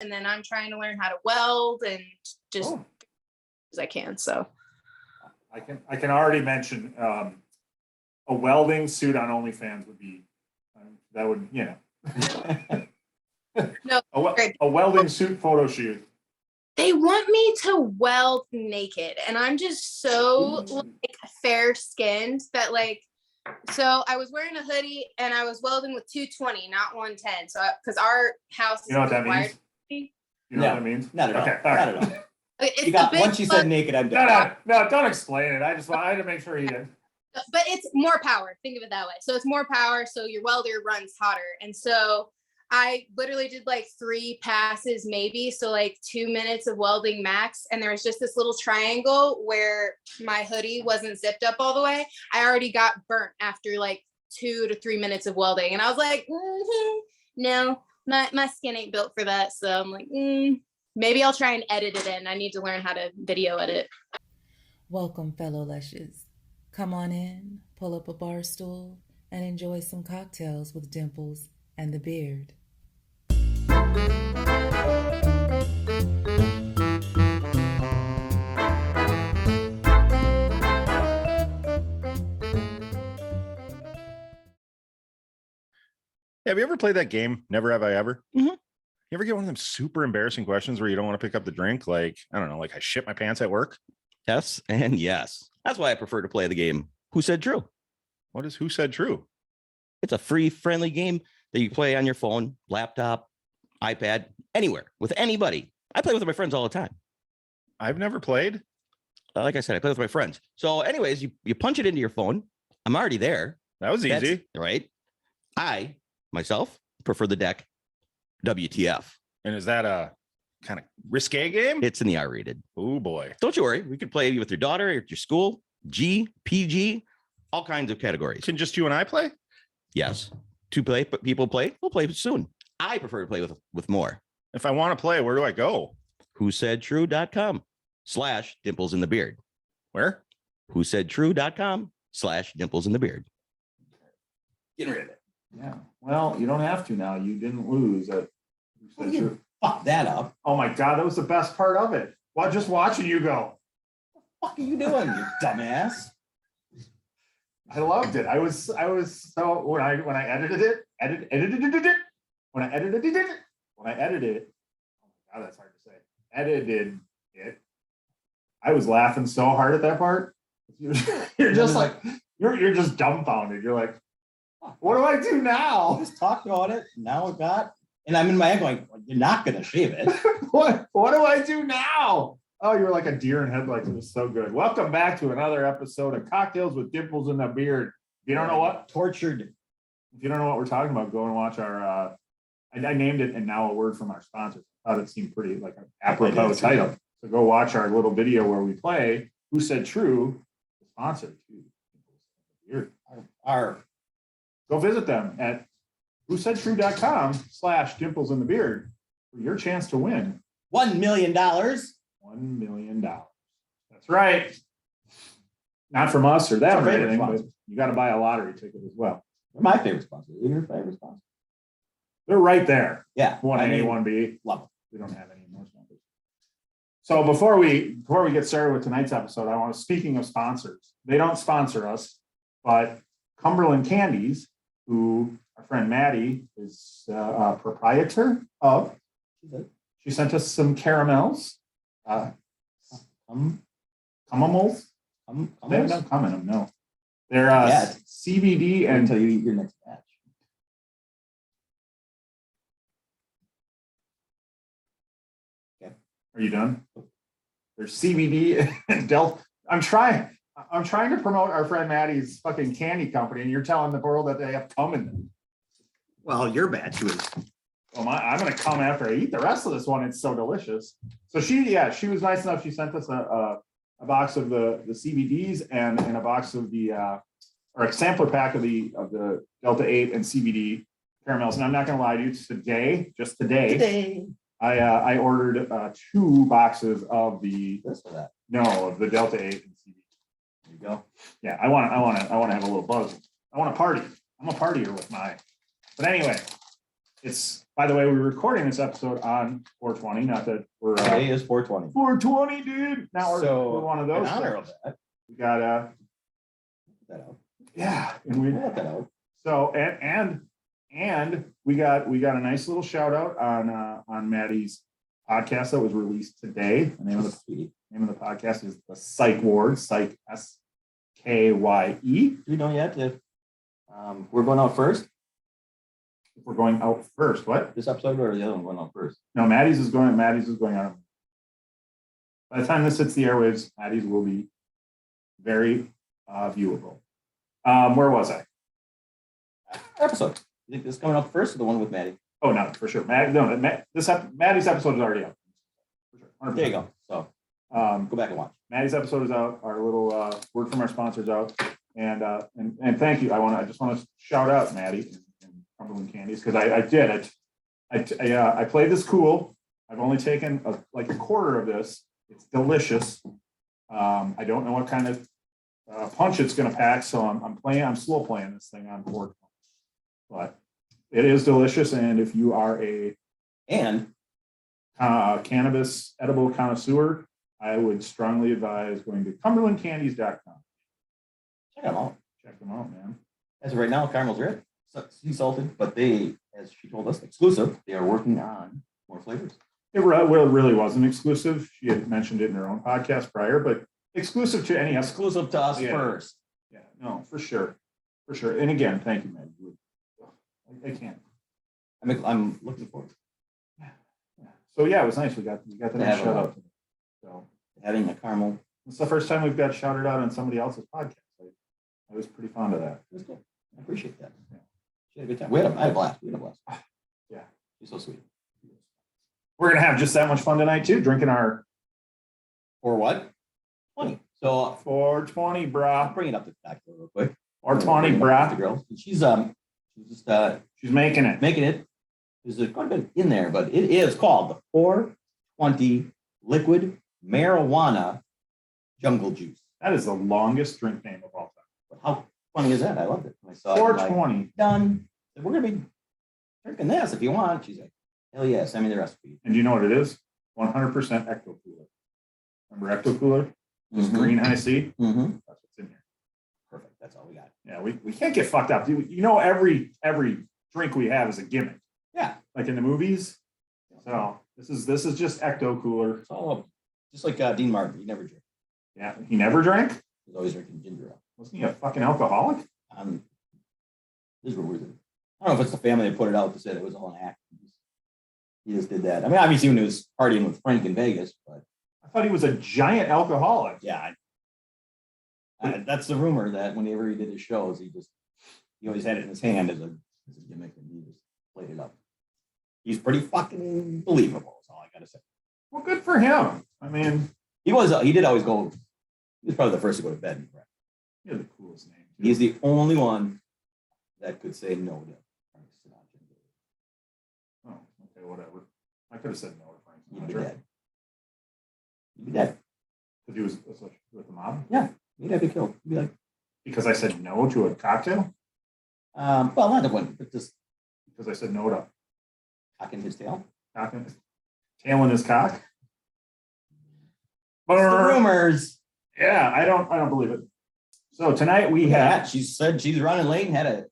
and then I'm trying to learn how to weld and just as I can. So I can already mention a welding suit on OnlyFans would be that would no, a welding suit photo shoot. They want me to weld naked, and I'm just so like fair skinned that like. So I was wearing a hoodie and I was welding with 220, not 110. So because our house is what that means? You know what that means? Not at all. Okay, Not at all. It's once you said naked, I'm done. No, don't explain it. I had to make sure you did. But it's more power. Think of it that way. So it's more power. So your welder runs hotter. And so I literally did like 3 passes, maybe. So like 2 minutes of welding max. And there was just this little triangle where my hoodie wasn't zipped up all the way. I already got burnt after like 2 to 3 minutes of welding. And I was like, no, my skin ain't built for that. So I'm like, maybe I'll try and edit it in. I need to learn how to video edit. Welcome, fellow Lushes. Come on in, pull up a bar stool, and enjoy some cocktails with Dimples and The Beard. Have you ever played that game, Never Have I Ever? Mm-hmm. You ever get one of them super embarrassing questions where you don't want to pick up the drink? Like, I don't know, like I shit my pants at work? Yes and yes. That's why I prefer to play the game Who Said True? What is Who Said True? It's a free, friendly game that you play on your phone, laptop, iPad, anywhere, with anybody. I play with my friends all the time. I've never played. Like I said, I play with my friends. So anyways, you punch it into your phone. I'm already there. That was easy. Right? I, myself, prefer the deck WTF. And is that a kind of risque game? It's in the R-rated. Oh, boy. Don't you worry. We could play with your daughter, at your school, G, PG, all kinds of categories. Can just you and I play? Yes. People play. We'll play soon. I prefer to play with more. If I want to play, where do I go? WhoSaidTrue.com/Dimples in the Beard. Where? WhoSaidTrue.com/Dimples in the Beard. Get rid of it. Yeah. Well, you don't have to now. You didn't lose. Fuck that up. Oh my God, that was the best part of it. Well, just watching you go. What the fuck are you doing, you dumbass? I loved it. I was so when I edited it. When I edited it. Oh my God, that's hard to say. Edited it. I was laughing so hard at that part. You're just like you're just dumbfounded. You're like, what do I do now? Just talked about it. Now it got, and I'm in my head going, you're not gonna shave it. What do I do now? Oh, you're like a deer in headlights. It was so good. Welcome back to another episode of Cocktails with Dimples and The Beard. If you don't know what Tortured. If you don't know what we're talking about, go and watch our. I named it, and now a word from our sponsors. I thought it seemed pretty like an apropos title. So go watch our little video where we play Who Said True, the sponsor to Dimples and The Beard. Go visit them at whosaidtrue.com/Dimples in the Beard for your chance to win $1 million. $1 million. That's right. Not from us or them or anything, but you got to buy a lottery ticket as well. They're my favorite sponsor. Your favorite sponsor? They're right there. Yeah. 1A, 1B. Love them. We don't have any more sponsors. So before we get started with tonight's episode, I want to, speaking of sponsors, they don't sponsor us, but Cumberland Candies, who our friend Maddie is a proprietor of, she sent us some caramels. Caramels? They haven't come in them, no. They're CBD and until you eat your next batch. Okay. Are you done? There's CBD and Delta. I'm trying to promote our friend Maddie's fucking candy company, and you're telling the world that they have cum in them. Well, your batch was. Well, I'm gonna come after I eat the rest of this one. It's so delicious. So she was nice enough. She sent us a box of the CBDs and a box of the or a sampler pack of the Delta 8 and CBD caramels. And I'm not gonna lie to you, today I ordered 2 boxes of the of the Delta 8 and CBD. There you go. Yeah, I want to have a little buzz. I want to party. I'm a partier with my. But anyway, it's By the way, we're recording this episode on 420, not that we're Today is 420. 420, dude. Now we're one of In those. honor of that, We got put that out. yeah, and we Put that out. so and we got a nice little shout out on Maddie's podcast that was released today. The name of the podcast is the Psych Ward, Psych SKYE. Do we know yet if we're going out first? If we're going out first, what? This episode or the other one going out first? No, Maddie's is going out. By the time this hits the airwaves, Maddie's will be very viewable. Where was I? Episode. You think this is coming up first or the one with Maddie? Oh no, for sure. Maddie's episode is already out. For sure. 100%. There you go. So go back and watch. Maddie's episode is out. Our little word from our sponsors out, and thank you. I just want to shout out Maddie and Cumberland Candies because I played this cool. I've only taken a quarter of this. It's delicious. I don't know what kind of punch it's going to pack, so I'm slow playing this thing on board, but it is delicious. And if you are a cannabis edible connoisseur, I would strongly advise going to cumberlandcandies.com. Check them out. Check them out, man. As of right now, caramel's red, sea salted, but they, as she told us, exclusive. They are working on more flavors. It really wasn't exclusive. She had mentioned it in her own podcast prior, but exclusive to any Exclusive to us first. Yeah, no, for sure. And again, thank you, man. I can't. I'm looking forward to So yeah, it was nice. We got the nice shout out. So having the caramel. it's the first time we've got shouted out on somebody else's podcast. I was pretty fond of that. It was good. I appreciate that. Yeah. She had a good time. I had a blast. Yeah. She's so sweet. We're gonna have just that much fun tonight too, drinking our Or what? 20. So 420, I'll brah. bring it up to back real quick. Or 20, The brah. girl. She's just She's making it. making it. There's quite a bit in there, but it is called the 420 liquid marijuana jungle juice. That is the longest drink name of all But how funny is that? I loved it. When I saw time. it, I'm like, 420. done. So we're gonna be drinking this if you want. She's like, hell yeah, send me the recipe. And do you know what it is? 100% Ecto Cooler. Remember Ecto Cooler? Just green high C? Mm-hmm. That's what's in here. Perfect. That's all we got. Yeah, we can't get fucked up. You know, every drink we have is a gimmick. Yeah. Like in the movies. So this is just Ecto Cooler. It's all just like Dean Martin. He never drank. Yeah. He never drank? He's always drinking ginger ale. Wasn't he a fucking alcoholic? This is rumors. I don't know if it's the family that put it out that said it was all an act. He just did that. I mean, obviously when he was partying with Frank in Vegas, but I thought he was a giant alcoholic. yeah, that's the rumor that whenever he did his shows, he always had it in his hand as a gimmick and he just played it up. He's pretty fucking believable. Is all I gotta say. Well, good for him. I mean, He did always go. He was probably the first to go to bed. he had the coolest name. too. He's the only one that could say no to Frank Sinatra. Oh, okay, whatever. I could have said no to Frank He'd be Sinatra. dead. He'd be dead. Because he was with the mob. He'd have to kill. He'd be like, Because I said no to a cocktail. well, not the one, but just Because I said no to cocking his tail. tail in his cock. It's the rumors. Yeah, I don't believe it. So tonight we have. She said she's running late and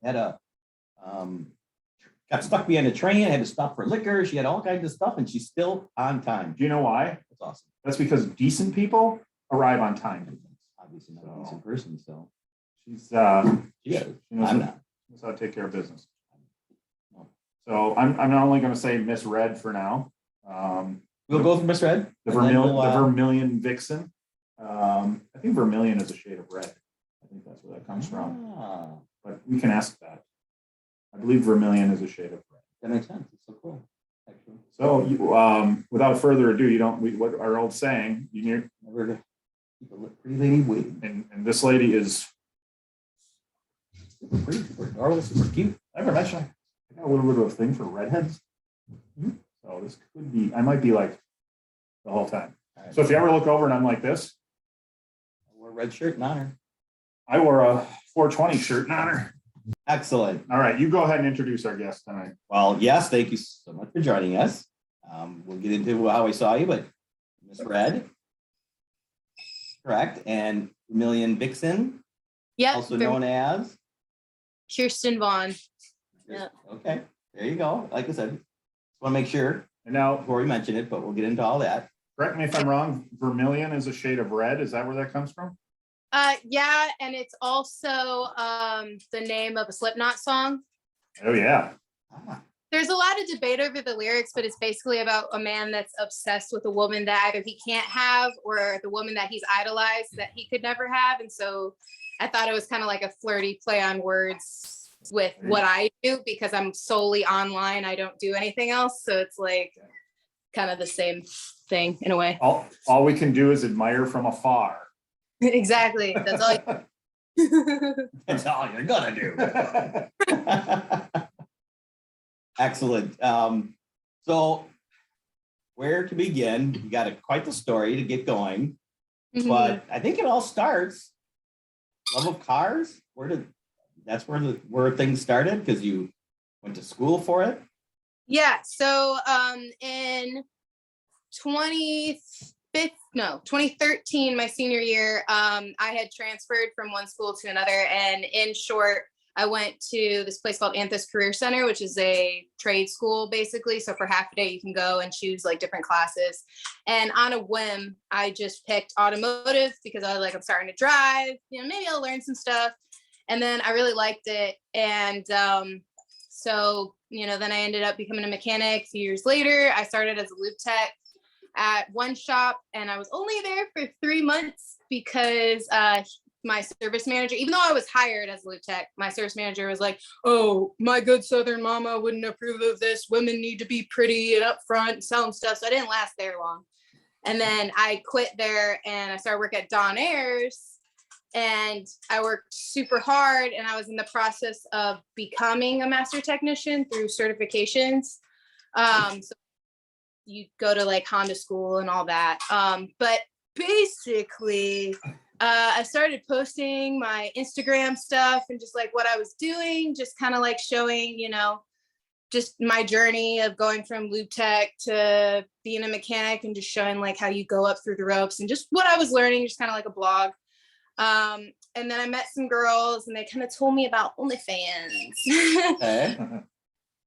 got stuck behind a train, had to stop for liquor. She had all kinds of stuff, and she's still on time. Do you know why? That's awesome. That's because decent people arrive on time. Obviously not a decent person, so She's yeah, she knows, I'm how, not. knows how to take care of business. No. So I'm not only going to say misread for now. We'll go with misread. The and then Vermilion Vixen. I think vermilion is a shade of red. I think that's where that comes from. But we can ask that. I believe vermilion is a shade of red. That makes sense. It's so cool, actually. So without further ado, what our old saying, Never to keep a pretty lady waiting. and this lady is. Super pretty, super adorable, super cute. I never mentioned I got a little bit of a thing for redheads. So this could be. I might be like the whole time. Right. So if you ever look over and I'm like this, I wore a red shirt in honor. I wore a 420 shirt in honor. Excellent. All right, you go ahead and introduce our guest tonight. Well, yes, thank you so much for joining us. We'll get into how we saw you, but Miss Red, correct, and Vermillion Vixen, Yep. also known as Kirsten Vaughn. Yeah. Okay, there you go. Like I said, just want to make sure And now, before we mention it, but we'll get into all that. correct me if I'm wrong, vermilion is a shade of red. Is that where that comes from? Yeah, and it's also the name of a Slipknot song. Oh, yeah. Ah, There's a lot of debate over the lyrics, but it's basically about a man that's obsessed with a woman that either he can't have or the woman that he's idolized that he could never have. And so I thought it was kind of like a flirty play on words with what I do because I'm solely online. I don't do anything else. So it's like kind of the same thing in a way. All we can do is admire from afar. Exactly. That's all. That's all you're gonna do. Excellent. So where to begin? You got quite the story to get going, but I think it all starts love of cars. That's where things started because you went to school for it. Yeah. So in 2013, my senior year, I had transferred from one school to another. And in short, I went to this place called Anthos Career Center, which is a trade school, basically. So for half a day, you can go and choose like different classes. And on a whim, I just picked automotive because I was like, I'm starting to drive, maybe I'll learn some stuff. And then I really liked it. And so, then I ended up becoming a mechanic. A few years later, I started as a lube tech at one shop, and I was only there for 3 months because my service manager, even though I was hired as a lube tech, my service manager was like, oh, my good Southern mama wouldn't approve of this. Women need to be pretty and upfront, selling stuff. So I didn't last there long. And then I quit there and I started work at Don Ayers, and I worked super hard, and I was in the process of becoming a master technician through certifications. So you go to like Honda school and all that. But basically, I started posting my Instagram stuff and just like what I was doing, just kind of like showing, just my journey of going from lube tech to being a mechanic and just showing like how you go up through the ropes and just what I was learning, just kind of like a blog. And then I met some girls and they kind of told me about OnlyFans. Okay.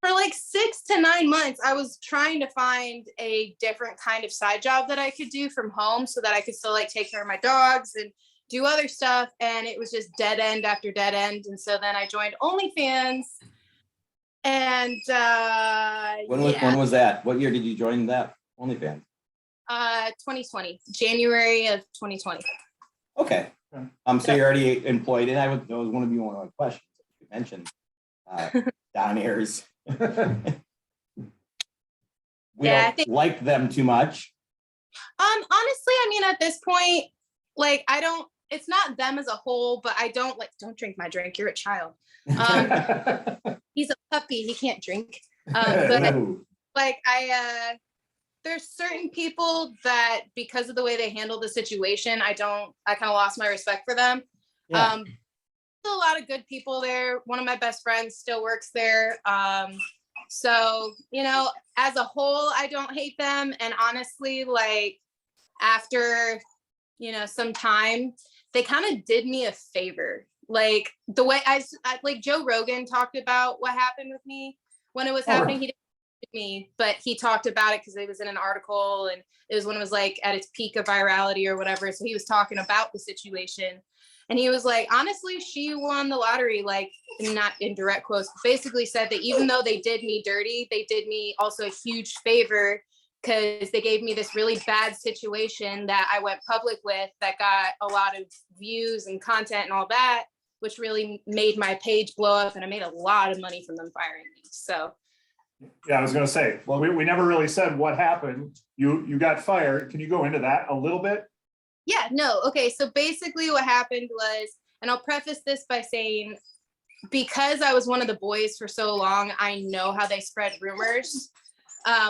For like 6 to 9 months, I was trying to find a different kind of side job that I could do from home so that I could still like take care of my dogs and do other stuff. And it was just dead end after dead end. And so then I joined OnlyFans. And When was that? What year did you join that OnlyFans? 2020, January of 2020. Okay. So you're already employed, and that was one of my questions. You mentioned Don Ayers. We don't like them too much. Honestly, at this point, like it's not them as a whole, but I don't drink my drink. You're a child. He's a puppy. He can't drink. But like there's certain people that because of the way they handle the situation, I kind of lost my respect for them. Yeah. Still a lot of good people there. One of my best friends still works there. So, as a whole, I don't hate them. And honestly, like after, some time, they kind of did me a favor. Like the way I like Joe Rogan talked about what happened with me when it was happening. He didn't me, but he talked about it because it was in an article and it was when it was like at its peak of virality or whatever. So he was talking about the situation and he was like, honestly, she won the lottery, like not in direct quotes, but basically said that even though they did me dirty, they did me also a huge favor because they gave me this really bad situation that I went public with that got a lot of views and content and all that, which really made my page blow up and I made a lot of money from them firing me. So yeah, I was going to say, well, we never really said what happened. You got fired. Can you go into that a little bit? Yeah, no. Okay. So basically what happened was, and I'll preface this by saying, because I was one of the boys for so long, I know how they spread rumors.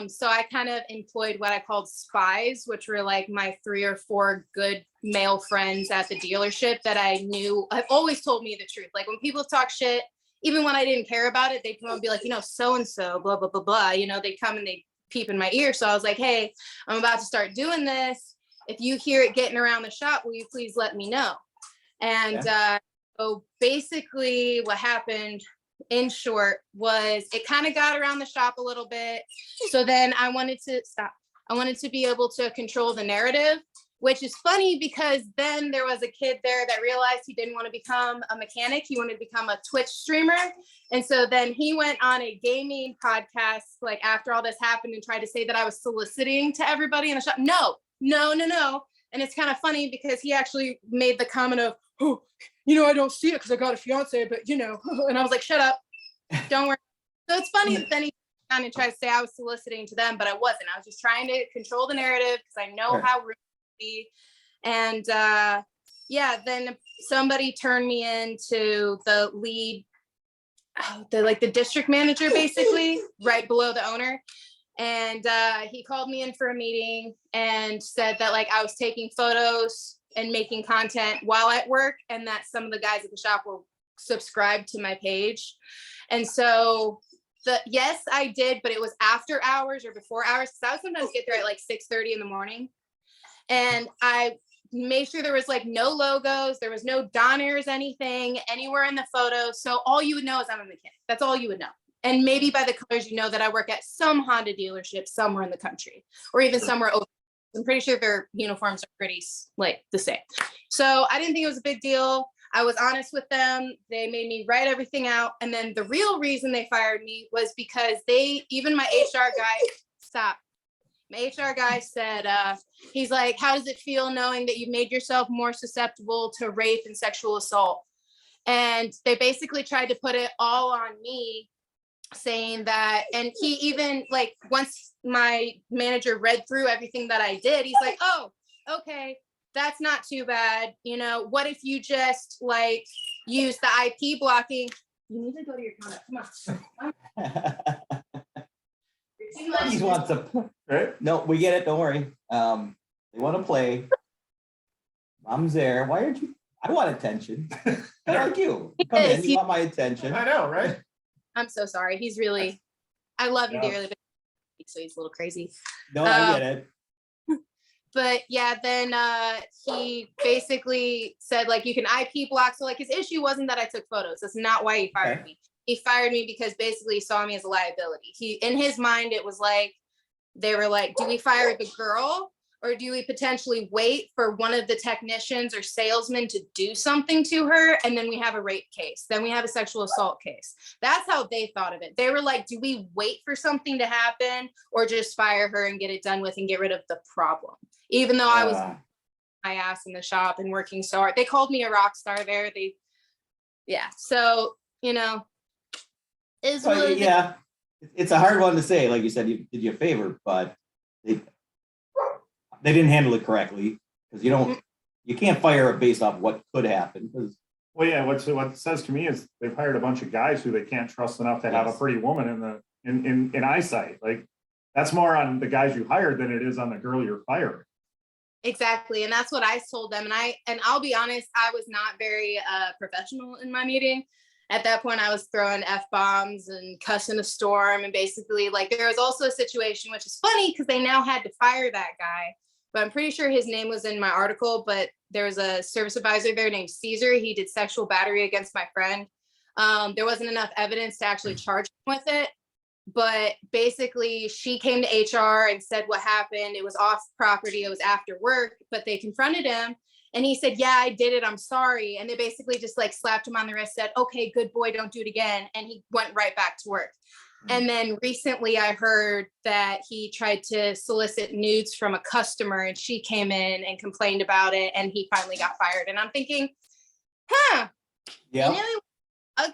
So I kind of employed what I called spies, which were like my 3 or 4 good male friends at the dealership that I knew have always told me the truth. Like when people talk shit, even when I didn't care about it, they'd come and be like, so-and-so, blah, blah, blah, blah. They come and they peep in my ear. So I was like, hey, I'm about to start doing this. If you hear it getting around the shop, will you please let me know? And so basically what happened in short was it kind of got around the shop a little bit. So then I wanted to be able to control the narrative, which is funny because then there was a kid there that realized he didn't want to become a mechanic. He wanted to become a Twitch streamer. And so then he went on a gaming podcast, like after all this happened, and tried to say that I was soliciting to everybody in the shop. No. And it's kind of funny because he actually made the comment of, oh, I don't see it because I got a fiance, but and I was like, shut up, don't worry. So it's funny that then he kind of tried to say I was soliciting to them, but I wasn't. I was just trying to control the narrative because I know how rude it be. And then somebody turned me into the lead, the district manager, basically, right below the owner. And he called me in for a meeting and said that I was taking photos and making content while at work, and that some of the guys at the shop were subscribed to my page. And so yes, I did, but it was after hours or before hours, because I would sometimes get there at 6:30 in the morning. And I made sure there was no logos, there was no Donners, anything anywhere in the photo. So all you would know is I'm a mechanic. That's all you would know. And maybe by the colors, that I work at some Honda dealership somewhere in the country, or even somewhere over. I'm pretty sure their uniforms are pretty the same. So I didn't think it was a big deal. I was honest with them. They made me write everything out. And then the real reason they fired me was because even my HR guy, my HR guy said, he's like, how does it feel knowing that you've made yourself more susceptible to rape and sexual assault? And they basically tried to put it all on me, saying that, and he even once my manager read through everything that I did, he's like, oh, okay, that's not too bad. What if you just use the IP blocking? You need to go to your comment. Come on. He just wants to. Right? No, we get it. Don't worry. They want to play. Mom's there. Why aren't you? I want attention. I like you. Come in. You want my attention. I know, right? I'm so sorry. He's really, I love him dearly, but so he's a little crazy. No, I get it. But yeah, then he basically said you can IP block. So his issue wasn't that I took photos. That's not why he fired me. He fired me because basically he saw me as a liability. In his mind, it was they were do we fire the girl, or do we potentially wait for one of the technicians or salesmen to do something to her? And then we have a rape case. Then we have a sexual assault case. That's how they thought of it. They were do we wait for something to happen, or just fire her and get it done with and get rid of the problem? Even though I was my ass in the shop and working so hard. They called me a rock star there. So, is really it's a hard one to say. Like you said, you did you a favor, but they didn't handle it correctly, because you can't fire it based off what could happen. Well, yeah, what it says to me is they've hired a bunch of guys who they can't trust enough to have a pretty woman in eyesight. That's more on the guys you hired than it is on the girl you're firing. Exactly. And that's what I told them. And I'll be honest, I was not very professional in my meeting. At that point, I was throwing F-bombs and cussing a storm. And basically, there was also a situation, which is funny because they now had to fire that guy. But I'm pretty sure his name was in my article. But there was a service advisor there named Caesar. He did sexual battery against my friend. There wasn't enough evidence to actually charge him with it. But basically, she came to HR and said what happened. It was off property. It was after work. But they confronted him. And he said, yeah, I did it. I'm sorry. And they basically just slapped him on the wrist, said, okay, good boy, don't do it again. And he went right back to work. And then recently I heard that he tried to solicit nudes from a customer, and she came in and complained about it, and he finally got fired. And I'm thinking, yeah.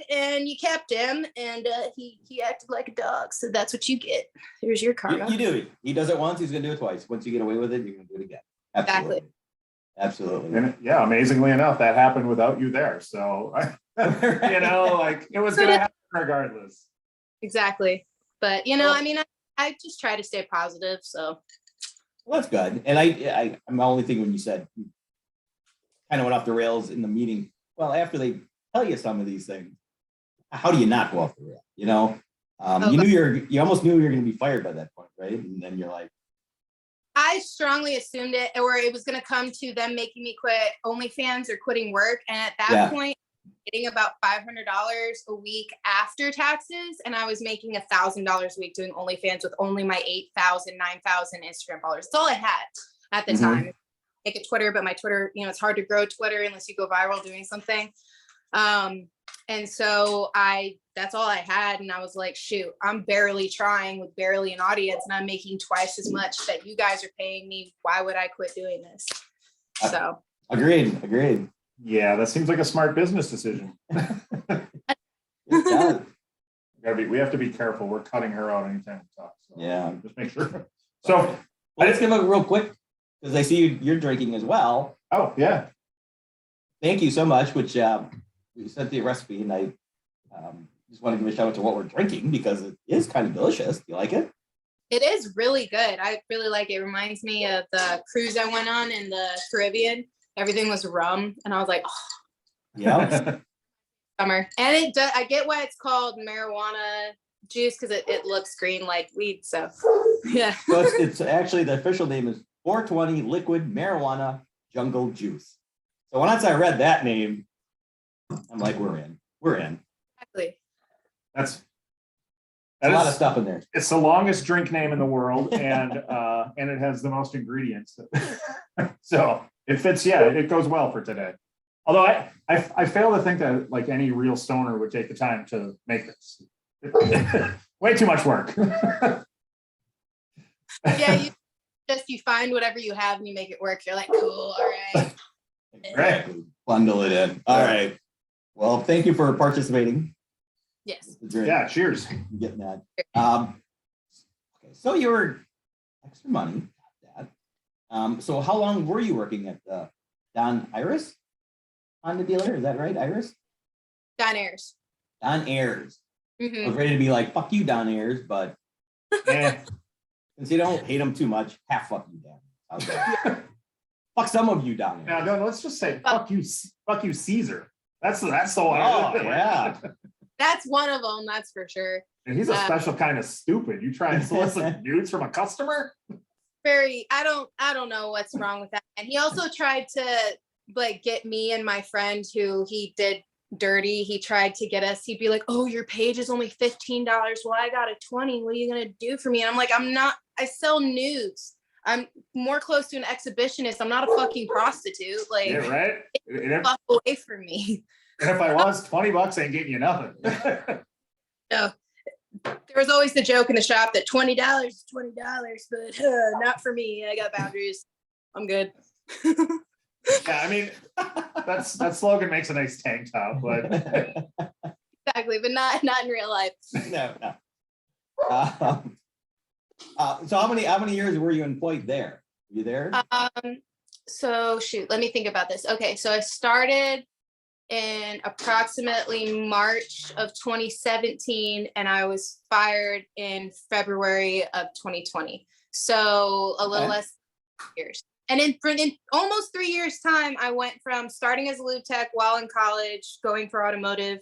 And you kept him, and he acted like a dog. So that's what you get. Here's your karma. You do. He does it once, he's going to do it twice. Once you get away with it, you're going to do it again. Absolutely. Absolutely. And yeah, amazingly enough, that happened without you there. So, it was going to happen regardless. Exactly. But, I just try to stay positive. So. Well, that's good. And I'm the only thing when you said you kind of went off the rails in the meeting. Well, after they tell you some of these things, how do you not go off the rail? You know, you almost knew you were going to be fired by that point, right? And then you're like, I strongly assumed it, or it was going to come to them making me quit OnlyFans or quitting work. And at that point, getting about $500 a week after taxes, and I was making $1,000 a week doing OnlyFans with only my 8,000, 9,000 Instagram followers. That's all I had at the time. Make a Twitter, but my Twitter, it's hard to grow Twitter unless you go viral doing something. And so that's all I had. And I was like, shoot, I'm barely trying with barely an audience, and I'm making twice as much that you guys are paying me. Why would I quit doing this? So agreed. Yeah, that seems like a smart business decision. We have to be careful. We're cutting her out anytime we talk. So yeah, just make sure. So let's give a real quick, because I see you're drinking as well. Oh yeah. Thank you so much. Which we sent the recipe, and I just want to give a shout out to what we're drinking because it is kind of delicious. Do you like it? It is really good. I really like it. It reminds me of the cruise I went on in the Caribbean. Everything was rum, and I was like, oh, yeah, summer. And I get why it's called marijuana juice, because it looks green like weed. So yeah. So it's actually, the official name is 420 liquid marijuana jungle juice. So once I read that name, I'm like, we're in. Exactly. That's a lot of stuff in there. It's the longest drink name in the world, and it has the most ingredients. So it fits. Yeah, it goes well for today. Although I fail to think that like any real stoner would take the time to make this. Way too much work. Yeah, you find whatever you have and you make it work. You're like, cool, all right. Exactly. Bundle it in. All right. Well, thank you for participating. Yes. Yeah, cheers. I'm getting that. Okay, so you were extra money. So how long were you working at Don Iris on the dealer? Is that right, Iris? Don Ayers. Don Ayers. Mm-hmm. I was ready to be like, fuck you, Don Ayers, but since you don't hate him too much, half fuck you, Don. Fuck some of you, Don Ayers. No, let's just say fuck you, Caesar. That's the one. Oh, yeah. That's one of them, that's for sure. And he's a special kind of stupid. You try and solicit nudes from a customer? I don't know what's wrong with that. And he also tried to like get me and my friend who he did dirty. He tried to get us, he'd be like, oh, your page is only $15. Well, I got a 20. What are you gonna do for me? And I'm like, I sell nudes. I'm more close to an exhibitionist. I'm not a fucking prostitute. Like, yeah, right? Fuck away from me. And if I was, $20 ain't getting you nothing. No. There was always the joke in the shop that $20 is $20, but not for me. I got boundaries. I'm good. Yeah, I mean, that slogan makes a nice tank top, but exactly, but not in real life. No. So how many years were you employed there? Were you there? So shoot, let me think about this. Okay, so I started in approximately March of 2017, and I was fired in February of 2020. So a little less years. And in almost 3 years' time, I went from starting as a lube tech while in college, going for automotive,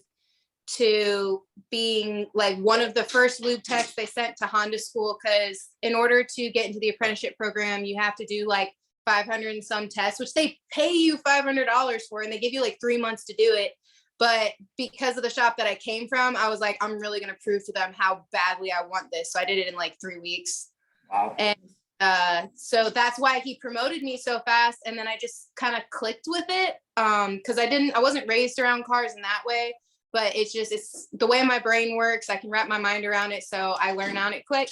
to being like one of the first lube techs they sent to Honda school, because in order to get into the apprenticeship program, you have to do like 500 and some tests, which they pay you $500 for, and they give you like 3 months to do it. But because of the shop that I came from, I was like, I'm really going to prove to them how badly I want this. So I did it in like 3 weeks. Wow. And so that's why he promoted me so fast. And then I just kind of clicked with it. Cause I wasn't raised around cars in that way, but it's the way my brain works. I can wrap my mind around it. So I learn on it quick.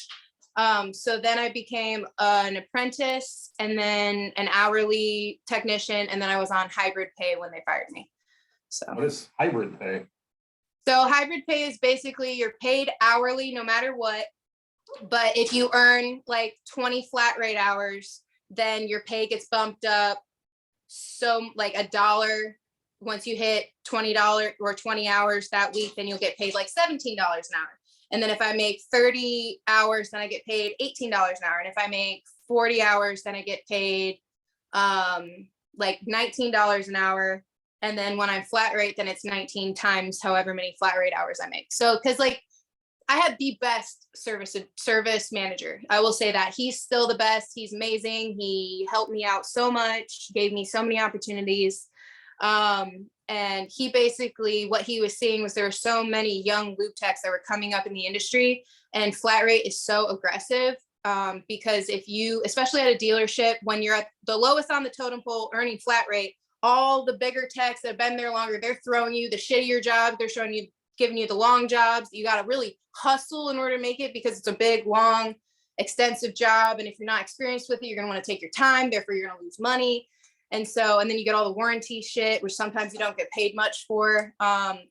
So then I became an apprentice, and then an hourly technician. And then I was on hybrid pay when they fired me. So what is hybrid pay? So hybrid pay is basically you're paid hourly no matter what. But if you earn like 20 flat rate hours, then your pay gets bumped up. So like $1 once you hit $20 or 20 hours that week, then you'll get paid like $17 an hour. And then if I make 30 hours, then I get paid $18 an hour. And if I make 40 hours, then I get paid like $19 an hour. And then when I'm flat rate, then it's 19 times however many flat rate hours I make. So, cause like I have the best service manager. I will say that he's still the best. He's amazing. He helped me out so much, gave me so many opportunities. And he basically, what he was seeing was there were so many young lube techs that were coming up in the industry, and flat rate is so aggressive. Because if you, especially at a dealership, when you're at the lowest on the totem pole earning flat rate, all the bigger techs that have been there longer, they're throwing you the shittier jobs. They're showing you, giving you the long jobs. You got to really hustle in order to make it, because it's a big, long, extensive job. And if you're not experienced with it, you're going to want to take your time. Therefore, you're going to lose money. And so, and then you get all the warranty shit, which sometimes you don't get paid much for.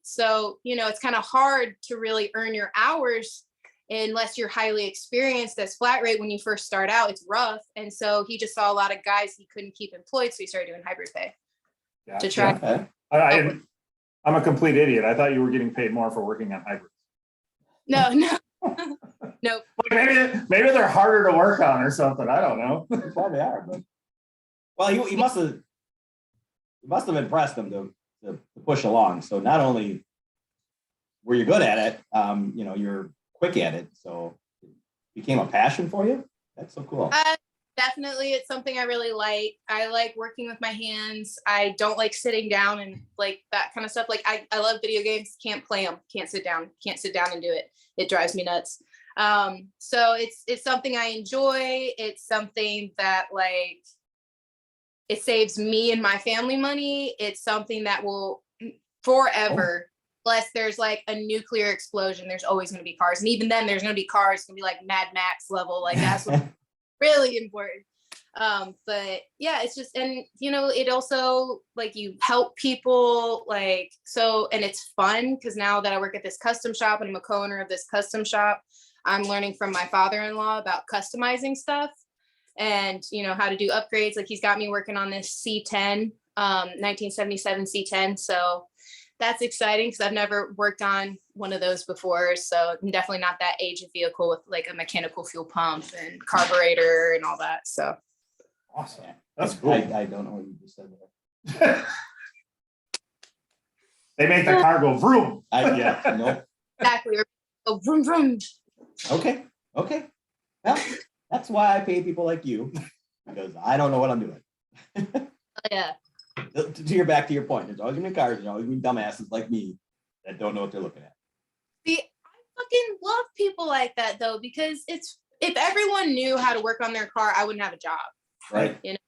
So, you know, it's kind of hard to really earn your hours unless you're highly experienced as flat rate. When you first start out, it's rough. And so he just saw a lot of guys he couldn't keep employed. So he started doing hybrid pay to try. Okay. I'm a complete idiot. I thought you were getting paid more for working on hybrids. No, nope. Maybe they're harder to work on or something. I don't know. They probably are, but well, he must have impressed them to push along. So not only were you good at it, you know, you're quick at it. So it became a passion for you. That's so cool. Definitely, it's something I really like. I like working with my hands. I don't like sitting down and like that kind of stuff. Like I love video games, can't play them, can't sit down and do it. It drives me nuts. So it's something I enjoy. It's something that like, it saves me and my family money. It's something that will forever, unless there's like a nuclear explosion, there's always going to be cars. And even then there's going to be cars, it's going to be like Mad Max level. Like that's what really important. But yeah, it's just, and you know, it also like you help people like, so, and it's fun because now that I work at this custom shop and I'm a co-owner of this custom shop, I'm learning from my father-in-law about customizing stuff and, you know, how to do upgrades. Like he's got me working on this C10, 1977 C10. So that's exciting because I've never worked on one of those before. So I'm definitely not that age of vehicle with like a mechanical fuel pump and carburetor and all that. So awesome. That's cool. I don't know what you just said there. They make the car go vroom. No. exactly. Oh, vroom, vroom. Okay. Well, that's why I pay people like you, because I don't know what I'm doing. Yeah. Back to your point, there's always gonna be cars, there's always gonna be dumbasses like me that don't know what they're looking at. See, I fucking love people like that though, because it's, if everyone knew how to work on their car, I wouldn't have a job. Right. You know?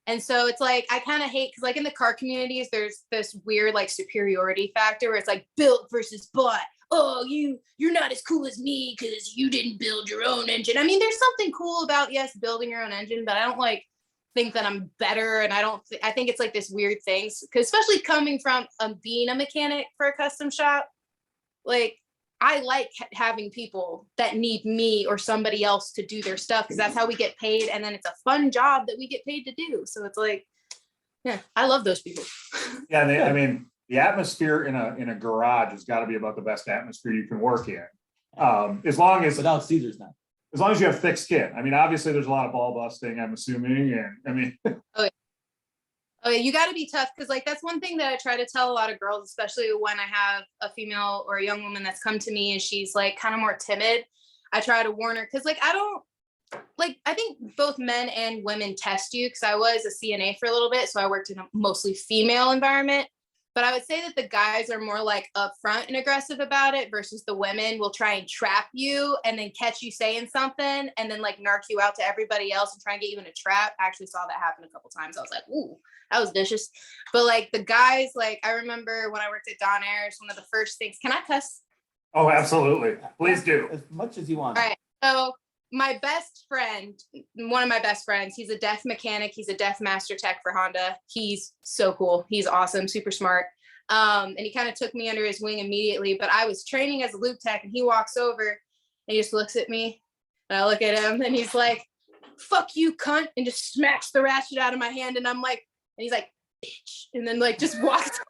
And so it's like, I kind of hate, because like in the car communities, there's this weird like superiority factor where it's like built versus bought. Oh, you're not as cool as me because you didn't build your own engine. I mean, there's something cool about, yes, building your own engine, but I don't like think that I'm better. And I think it's like this weird thing, because especially coming from being a mechanic for a custom shop, like I like having people that need me or somebody else to do their stuff, because that's how we get paid. And then it's a fun job that we get paid to do. So it's like, yeah, I love those people. Yeah, I mean, the atmosphere in a garage has got to be about the best atmosphere you can work in. As long as without Caesar's not. As long as you have thick skin. I mean, obviously there's a lot of ball busting, I'm assuming. And I mean, oh yeah, you got to be tough. Cause like, that's one thing that I try to tell a lot of girls, especially when I have a female or a young woman that's come to me and she's like kind of more timid. I try to warn her. Cause like, I think both men and women test you. Cause I was a CNA for a little bit. So I worked in a mostly female environment. But I would say that the guys are more like upfront and aggressive about it versus the women will try and trap you and then catch you saying something and then like narc you out to everybody else and try and get you in a trap. I actually saw that happen a couple times. I was like, ooh, that was vicious. But like the guys, like I remember when I worked at Don Ayers, one of the first things, can I cuss? oh, absolutely. Please do. As much as you want. All right. So my best friend, one of my best friends, he's a deaf mechanic. He's a deaf master tech for Honda. He's so cool. He's awesome, super smart. And he kind of took me under his wing immediately, but I was training as a lube tech and he walks over and he just looks at me and I look at him and he's like, fuck you, cunt, and just smacks the ratchet out of my hand. And I'm like, and he's like, bitch. And then like just walks away.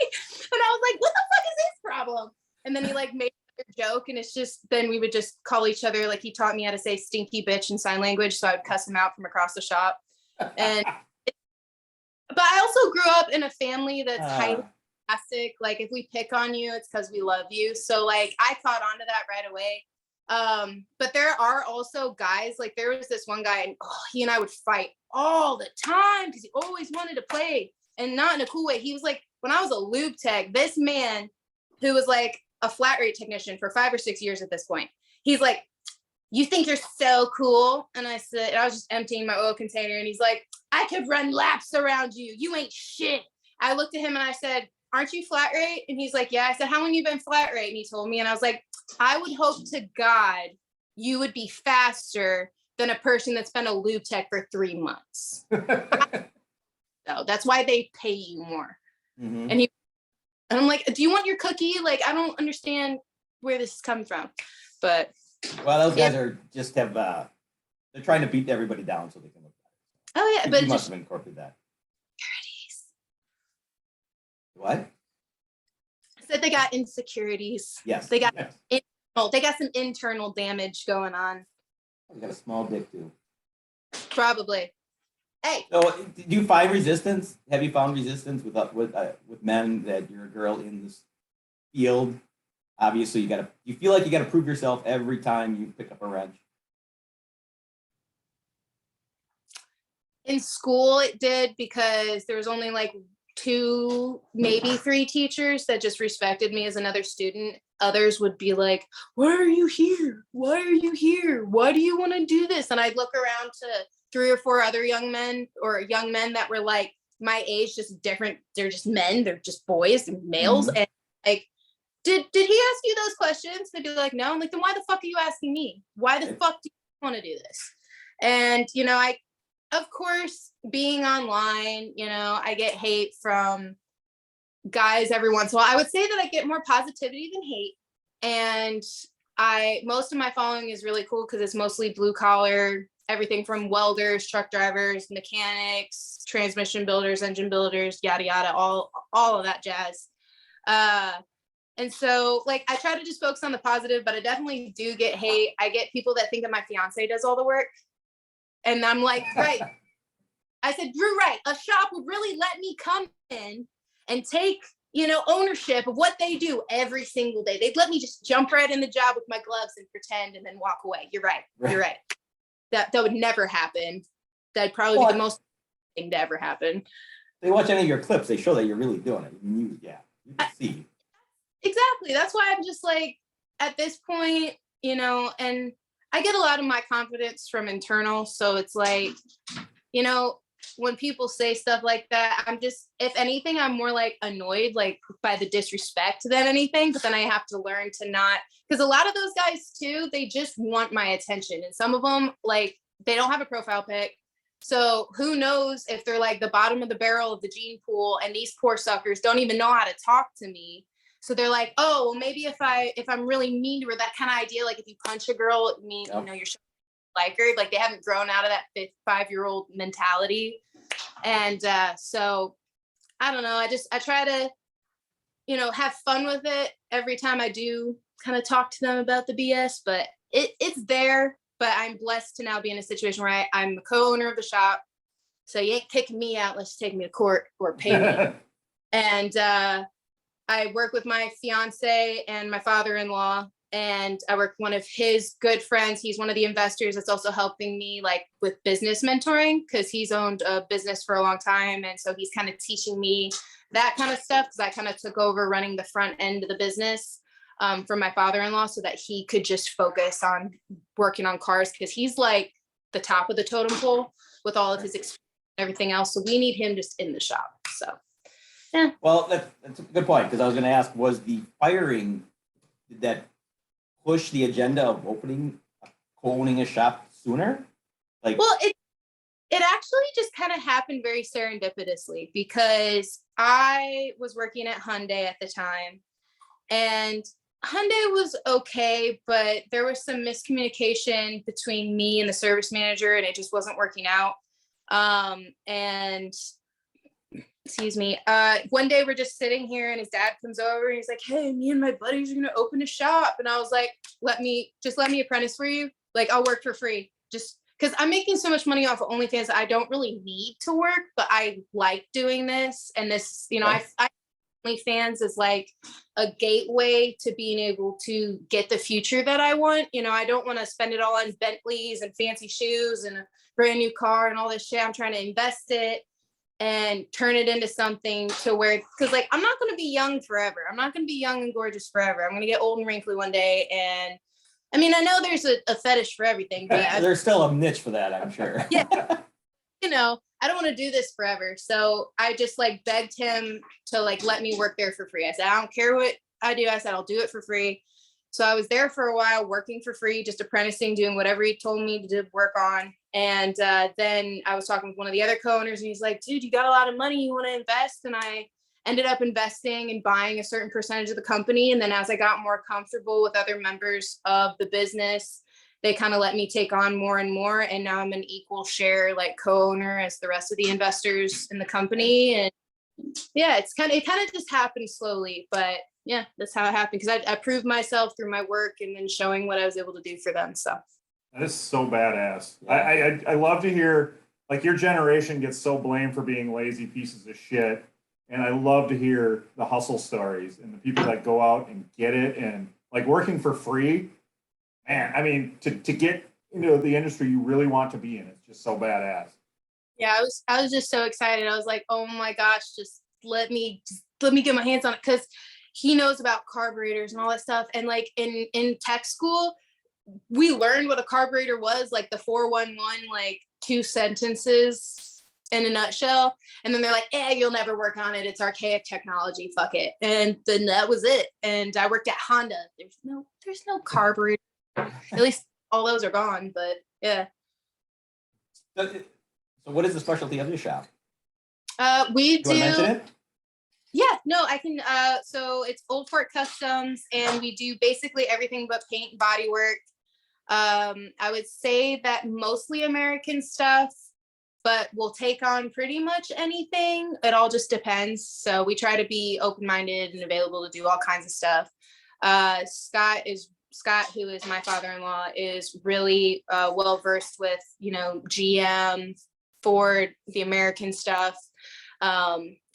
And I was like, what the fuck is his problem? And then he like made joke and it's just then we would just call each other, like he taught me how to say stinky bitch in sign language, so I would cuss him out from across the shop. And But I also grew up in a family that's highly Ah. plastic. Like if we pick on you, it's because we love you. So like I caught on to that right away. But there are also guys, like there was this one guy, and he and I would fight all the time because he always wanted to play, and not in a cool way. He was like, when I was a lube tech, this man who was like a flat rate technician for 5 or 6 years at this point, he's like, you think you're so cool? And I said, I was just emptying my oil container, and he's like, I could run laps around you. You ain't shit. I looked at him and I said, aren't you flat rate? And he's like, yeah. I said, how long you been flat rate? And he told me, and I was like, I would hope to God you would be faster than a person that's been a lube tech for 3 months. So that's why they pay you more. Mhm. And I'm like, do you want your cookie? Like, I don't understand where this is coming from. But Well, those guys are just have they're trying to beat everybody down so they can look better. oh yeah, You but must just have incorporated that. insecurities. What? I said they got insecurities. Yes. They got yes. they got some internal damage going on. You got a small dick too. Probably. Hey, So, do you find resistance? Have you found resistance with men that you're a girl in this field? Obviously, you feel like you gotta prove yourself every time you pick up a wrench. in school it did, because there was only like 2, maybe 3 teachers that just respected me as another student. Others would be like, why are you here? Why are you here? Why do you want to do this? And I'd look around to 3 or 4 other young men that were like my age, just different. They're just men. They're just boys and males. Mhm. And like, did he ask you those questions? They'd be like, no. I'm like, then why the fuck are you asking me? Why the fuck do you want to do this? And, of course, being online, I get hate from guys every once in a while. I would say that I get more positivity than hate. And most of my following is really cool because it's mostly blue collar, everything from welders, truck drivers, mechanics, transmission builders, engine builders, yada, yada, all of that jazz. And so like, I try to just focus on the positive, but I definitely do get hate. I get people that think that my fiance does all the work. And I'm like, right. I said, you're right. A shop would really let me come in and take, ownership of what they do every single day. They'd let me just jump right in the job with my gloves and pretend and then walk away. You're right. You're right. That would never happen. That'd probably be the most thing to ever happen. They watch any of your clips, they show that you're really doing it. You can see. Exactly. That's why I'm just like, at this point, and I get a lot of my confidence from internal. So it's like, when people say stuff like that, I'm just, if anything, I'm more like annoyed, like by the disrespect than anything. But then I have to learn to not, because a lot of those guys too, they just want my attention. And some of them, like, they don't have a profile pic. So who knows if they're like the bottom of the barrel of the gene pool, and these poor suckers don't even know how to talk to me. So they're like, oh, well, maybe if I'm really mean to her, that kind of idea, like if you punch a girl, it means, you're like her, like they haven't grown out of that 5-year-old mentality. And so I don't know, I try to have fun with it every time I do kind of talk to them about the BS, but it's there. But I'm blessed to now be in a situation where I'm the co-owner of the shop, so you ain't kicking me out unless you take me to court or pay me. And I work with my fiance and my father-in-law, and I work with one of his good friends. He's one of the investors that's also helping me like with business mentoring, because he's owned a business for a long time. And so he's kind of teaching me that kind of stuff, because I kind of took over running the front end of the business from my father-in-law, so that he could just focus on working on cars, because he's like the top of the totem pole with all of his experience and everything else. So we need him just in the shop. So yeah. Well, that's a good point, because I was going to ask, was the firing, did that push the agenda of co-owning a shop sooner? Like, well, it actually just kind of happened very serendipitously, because I was working at Hyundai at the time, and Hyundai was okay, but there was some miscommunication between me and the service manager, and it just wasn't working out. And excuse me, one day we're just sitting here, and his dad comes over and he's like, hey, me and my buddies are gonna open a shop. And I was like, let me apprentice for you. Like, I'll work for free, just because I'm making so much money off of OnlyFans, I don't really need to work, but I like doing this. And this, you know, I OnlyFans is like a gateway to being able to get the future that I want. You know, I don't want to spend it all on Bentleys and fancy shoes and a brand new car and all this shit. I'm trying to invest it and turn it into something to where, because like, I'm not going to be young forever. I'm not going to be young and gorgeous forever. I'm going to get old and wrinkly one day. And I mean, I know there's a fetish for everything, but There's still a niche for that, I'm sure. Yeah. You know, I don't want to do this forever. So I just like begged him to like let me work there for free. I said, I don't care what I do. I said, I'll do it for free. So I was there for a while working for free, just apprenticing, doing whatever he told me to work on. And then I was talking with one of the other co-owners and he's like, dude, you got a lot of money, you want to invest? And I ended up investing and buying a certain percentage of the company. And then as I got more comfortable with other members of the business, they kind of let me take on more and more. And now I'm an equal share, like co-owner as the rest of the investors in the company. And yeah, it kind of just happened slowly, but yeah, that's how it happened. Because I proved myself through my work and then showing what I was able to do for them. So That is so badass. I love to hear, like, your generation gets so blamed for being lazy pieces of shit. And I love to hear the hustle stories and the people that go out and get it and like working for free. Man, I mean, to get into the industry you really want to be in, it's just so badass. Yeah, I was just so excited. I was like, oh my gosh, just let me get my hands on it, because he knows about carburetors and all that stuff. And like in tech school, we learned what a carburetor was, like the 411, like 2 sentences in a nutshell. And then they're like, you'll never work on it. It's archaic technology. Fuck it. And then that was it. And I worked at Honda. There's no carburetor. At least all those are gone, but yeah. So what is the specialty of your shop? We You want to mention it? Yeah, no, I can. So it's Old Fort Customs, and we do basically everything but paint and body work. I would say that mostly American stuff, but we'll take on pretty much anything. It all just depends. So we try to be open-minded and available to do all kinds of stuff. Scott, who is my father-in-law, is really well-versed with, GM, Ford, the American stuff.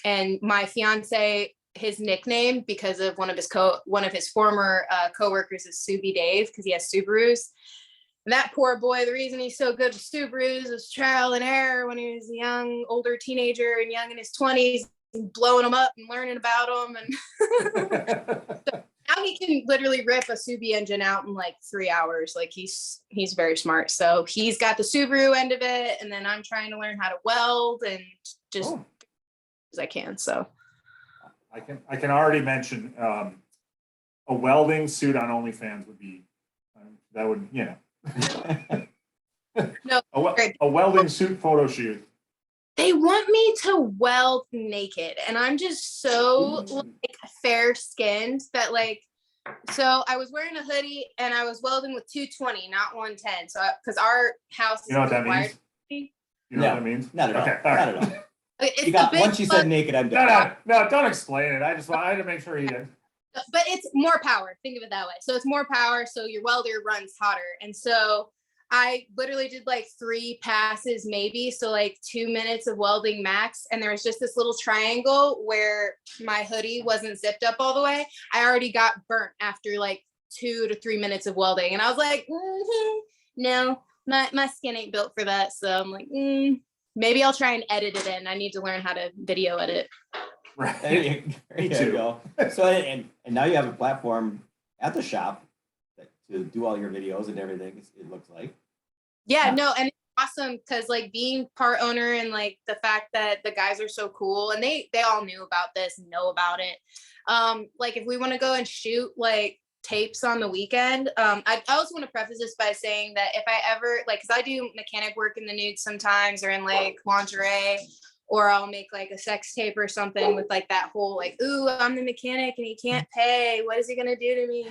And my fiance, his nickname, because of one of his former coworkers, is Subi Dave, because he has Subarus. And that poor boy, the reason he's so good with Subarus is trial and error when he was a young, older teenager and young in his 20s, blowing them up and learning about them. And so now he can literally rip a Subi engine out in like 3 hours. Like he's very smart. So he's got the Subaru end of it, and then I'm trying to learn how to weld and just as I can. So I can already mention a welding suit on OnlyFans would be that would no, a welding suit photo shoot. They want me to weld naked, and I'm just so like fair skinned that so I was wearing a hoodie and I was welding with 220, not 110. So because our house is You know what that wired. means? You know what that means? Not at all. Okay, Not at all. It's Once you said naked, I'm done. No, don't explain it. I had to make sure but it's more power. Think of it that way. So it's more power. So your welder runs hotter. And so I literally did like 3 passes, maybe. So like 2 minutes of welding max. And there was just this little triangle where my hoodie wasn't zipped up all the way. I already got burnt after like 2 to 3 minutes of welding. And I was like, no, my skin ain't built for that. So I'm like, maybe I'll try and edit it in. I need to learn how to video edit. Right. There you go. So and now you have a platform at the shop to do all your videos and everything. It looks like. Yeah, no, and it's awesome because like being part owner and like the fact that the guys are so cool and they all knew about this, know about it. Like if we want to go and shoot like tapes on the weekend, I also want to preface this by saying that if I ever because I do mechanic work in the nude sometimes, or in like lingerie, or I'll make like a sex tape or something with like that whole like, ooh, I'm the mechanic and he can't pay, what is he gonna do to me?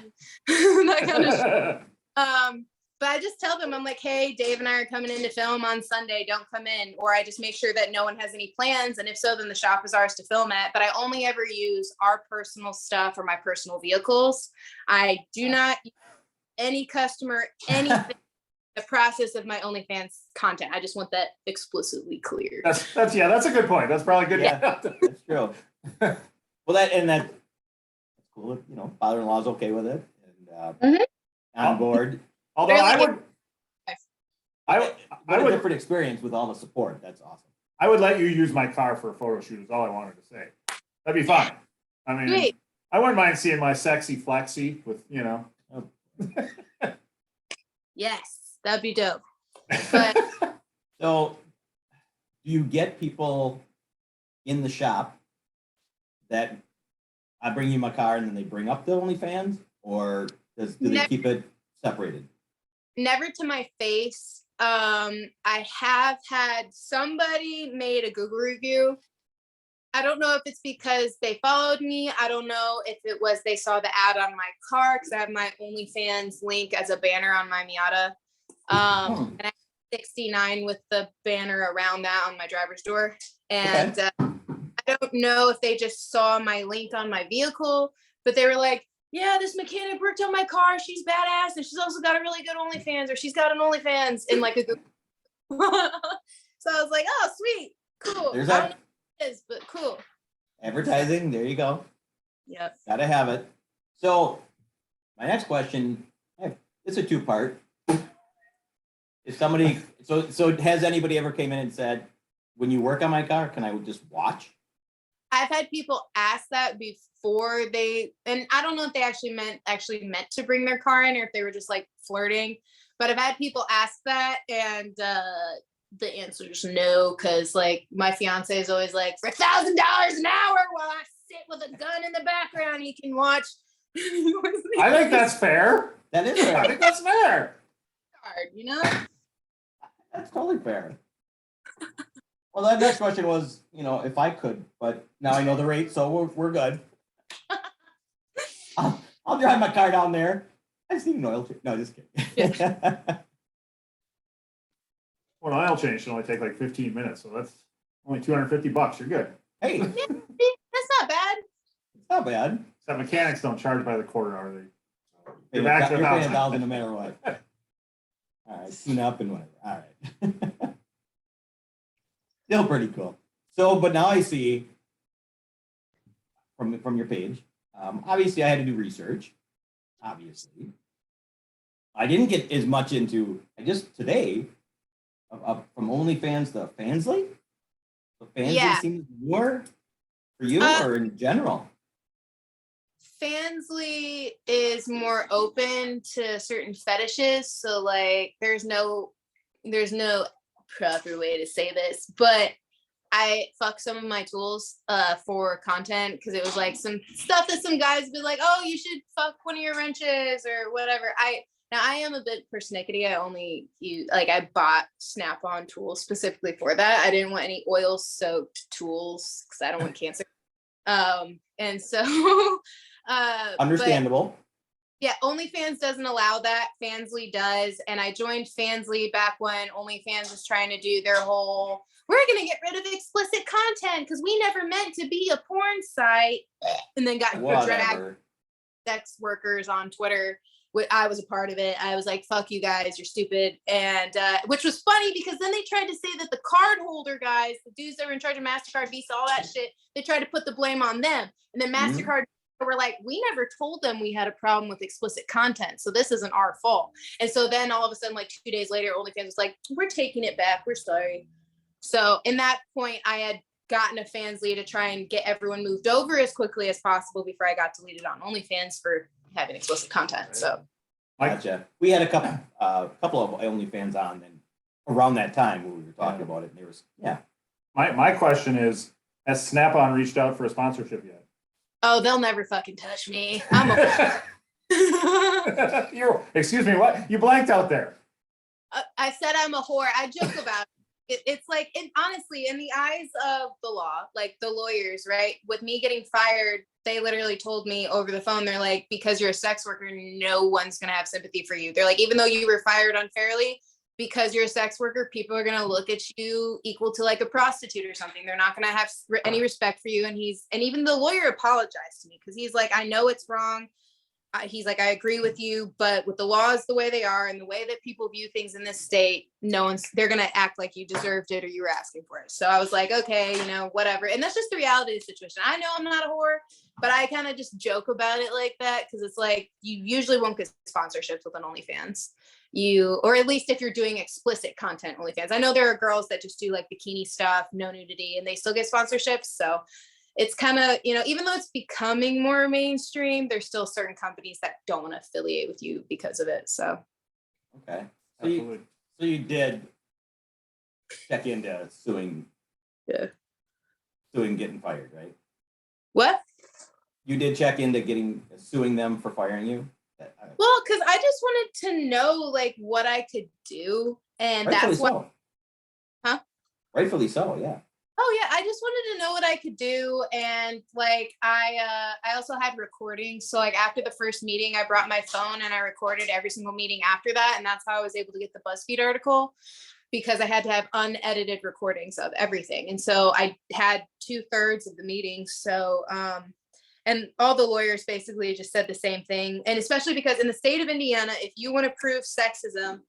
That kind of shit. But I just tell them, I'm like, hey, Dave and I are coming in to film on Sunday, don't come in. Or I just make sure that no one has any plans, and if so, then the shop is ours to film at. But I only ever use our personal stuff or my personal vehicles. I do not use any customer anything the process of my OnlyFans content. I just want that explicitly clear. That's a good point. That's probably good. Yeah. That's true. Well, that's cool. If, father-in-law's okay with it and on board. Although Really I What a would different experience with all the support. That's awesome. I would let you use my car for a photo shoot is all I wanted to say. That'd be fun. I mean, Great. I wouldn't mind seeing my sexy flexi with, Yes, that'd be dope. But So, do you get people in the shop that I bring you my car and then they bring up the OnlyFans, or do they keep it separated? never to my face. I have had somebody made a Google review. I don't know if it's because they followed me. I don't know if it was they saw the ad on my car because I have my OnlyFans link as a banner on my Miata. And I have 69 with the banner around that on my driver's door. And I don't know if they just saw my link on my vehicle, but they were like, yeah, this mechanic worked on my car. She's badass. And she's also got a really good OnlyFans, or she's got an OnlyFans in like a Google. So I was like, oh, sweet. Cool. There's I don't that. know what it is, but cool. Advertising, there you go. Yep. Gotta have it. So, my next question, it's a two-part. If somebody, so has anybody ever came in and said, when you work on my car, can I just watch? I've had people ask that before and I don't know if they actually meant to bring their car in or if they were just like flirting, but I've had people ask that, and the answer is no, because like my fiance is always like, for $1,000 an hour while I sit with a gun in the background, you can watch. I think that's fair. That is I fair. think that's fair. hard. That's totally fair. Well, that next question was, if I could, but now I know the rate, so we're good. I'll drive my car down there. I just need an oil change. No, just kidding. Well, an oil change should only take like 15 minutes, so that's only $250. You're good. Hey, That's not bad. it's not bad. Except mechanics don't charge by the quarter, are they? You're back to paying $1,000. $1,000 no matter what. All right, tune up and whatever. All right. Still pretty cool. So, but now I see from your page, obviously I had to do research. Obviously, I didn't get as much into. I just today from OnlyFans to Fansly. So Fansly seems more for you or in general. Fansly is more open to certain fetishes, so like there's no proper way to say this, but I fuck some of my tools for content because it was like some stuff that some guys would be like, oh, you should fuck one of your wrenches or whatever. I am a bit persnickety. I bought Snap-on tools specifically for that. I didn't want any oil soaked tools because I don't want cancer. And so Understandable. yeah, OnlyFans doesn't allow that. Fansly does. And I joined Fansly back when OnlyFans was trying to do their whole, we're going to get rid of explicit content because we never meant to be a porn site. And then got dragged sex workers on Twitter. I was a part of it. I was like, fuck you guys, you're stupid. And which was funny because then they tried to say that the card holder guys, the dudes that were in charge of MasterCard, Visa, all that shit, they tried to put the blame on them. And then MasterCard were like, we never told them we had a problem with explicit content, so this isn't our fault. And so then all of a sudden, like 2 days later, OnlyFans was like, we're taking it back, we're sorry. So in that point, I had gotten a Fansly to try and get everyone moved over as quickly as possible before I got deleted on OnlyFans for having explicit content. So gotcha. We had a couple of OnlyFans on, and around that time when we were talking about it, and there was My question is, has Snap-on reached out for a sponsorship yet? Oh, they'll never fucking touch me. I'm a Excuse me, what? You blanked out there. I said I'm a whore. I joke about it. It's like, honestly, in the eyes of the law, like the lawyers, right? With me getting fired, they literally told me over the phone, they're like, because you're a sex worker, no one's going to have sympathy for you. They're like, even though you were fired unfairly, because you're a sex worker, people are going to look at you equal to like a prostitute or something. They're not going to have any respect for you. And even the lawyer apologized to me because he's like, I know it's wrong. he's like, I agree with you, but with the laws the way they are and the way that people view things in this state, they're going to act like you deserved it or you were asking for it. So I was like, okay, whatever. And that's just the reality of the situation. I know I'm not a whore, but I kind of just joke about it like that because it's like you usually won't get sponsorships with an OnlyFans. Or at least if you're doing explicit content OnlyFans. I know there are girls that just do like bikini stuff, no nudity, and they still get sponsorships. So it's kind of, even though it's becoming more mainstream, there's still certain companies that don't want to affiliate with you because of it. So, okay. So you did check into suing getting fired, right? What? You did check into suing them for firing you? Well, because I just wanted to know like what I could do. And that's what. Huh? Rightfully so, yeah. Oh yeah, I just wanted to know what I could do, and like I also had recordings. So like after the first meeting, I brought my phone and I recorded every single meeting after that, and that's how I was able to get the BuzzFeed article because I had to have unedited recordings of everything, and so I had 2/3 of the meetings. So and all the lawyers basically just said the same thing, and especially because in the state of Indiana, if you want to prove sexism,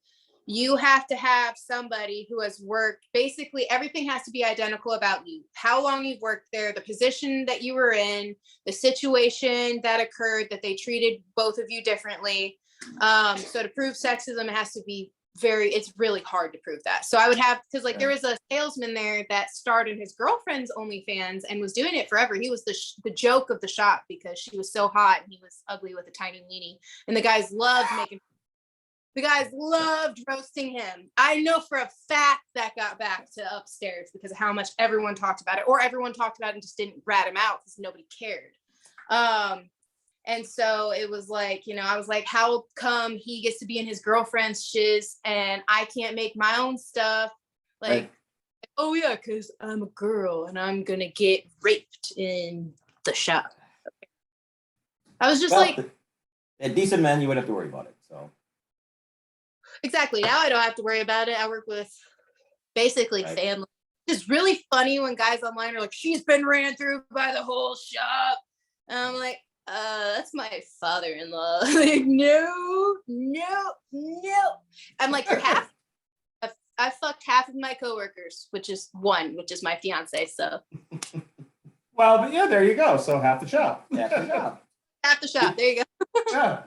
you have to have somebody who has worked, basically everything has to be identical about you, how long you've worked there, the position that you were in, the situation that occurred, that they treated both of you differently. So to prove sexism, it has to be it's really hard to prove that. So I would have, because like there was a salesman there that started his girlfriend's OnlyFans and was doing it forever. He was the joke of the shop because she was so hot and he was ugly with a tiny weenie. And the guys loved roasting him. I know for a fact that got back to upstairs because of how much everyone talked about it, or everyone talked about it and just didn't rat him out because nobody cared. And so it was like, I was like, how come he gets to be in his girlfriend's shiz and I can't make my own stuff? Like, right. Oh yeah, because I'm a girl and I'm gonna get raped in the shop. I was just a decent man, you wouldn't have to worry about it. So exactly. Now I don't have to worry about it. I work with basically family. It's really funny when guys online are like, she's been ran through by the whole shop. And I'm like, that's my father-in-law. Like, no. I'm like, half. I fucked half of my coworkers, which is my fiance. So. Well, but yeah, there you go. So half the shop. Half the shop. There you go. Yeah.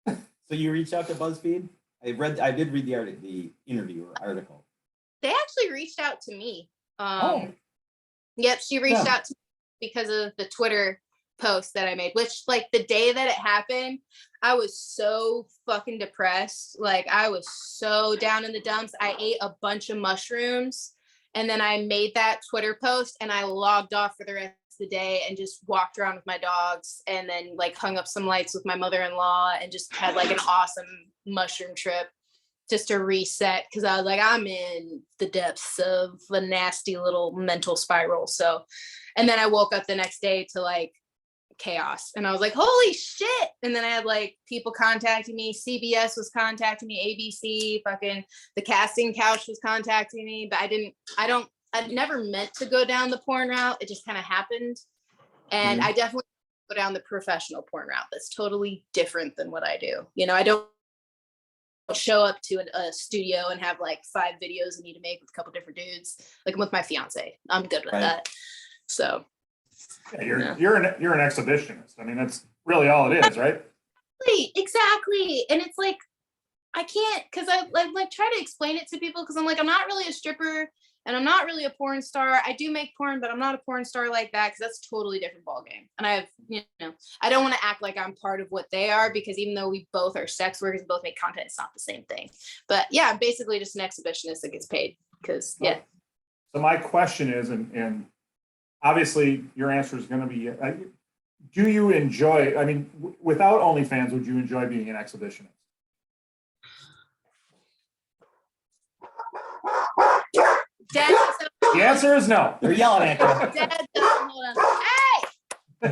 So you reached out to BuzzFeed? I did read the interview or article. They actually reached out to me. Yep, she reached out to me because of the Twitter post that I made, which like the day that it happened, I was so fucking depressed. Like I was so down in the dumps. I ate a bunch of mushrooms and then I made that Twitter post and I logged off for the rest of the day and just walked around with my dogs and then like hung up some lights with my mother-in-law and just had like an awesome mushroom trip just to reset because I was like, I'm in the depths of a nasty little mental spiral. So, and then I woke up the next day to like chaos and I was like, holy shit. And then I had like people contacting me. CBS was contacting me, ABC, fucking the casting couch was contacting me, but I never meant to go down the porn route. It just kind of happened. And I definitely go down the professional porn route. That's totally different than what I do. I don't show up to a studio and have like 5 videos I need to make with a couple different dudes. Like I'm with my fiance. I'm good with that. So yeah, you're an exhibitionist. I mean, that's really all it is, right? Exactly. And it's like I can't because I like try to explain it to people because I'm like, I'm not really a stripper and I'm not really a porn star. I do make porn, but I'm not a porn star like that because that's a totally different ballgame. And I have, I don't want to act like I'm part of what they are because even though we both are sex workers, both make content, it's not the same thing. But yeah, I'm basically just an exhibitionist that gets paid because So my question is, and obviously your answer is going to be, do you enjoy, I mean, without OnlyFans, would you enjoy being an exhibitionist? Dad, the answer is no. They're yelling at you. Dad, hold on. Hey!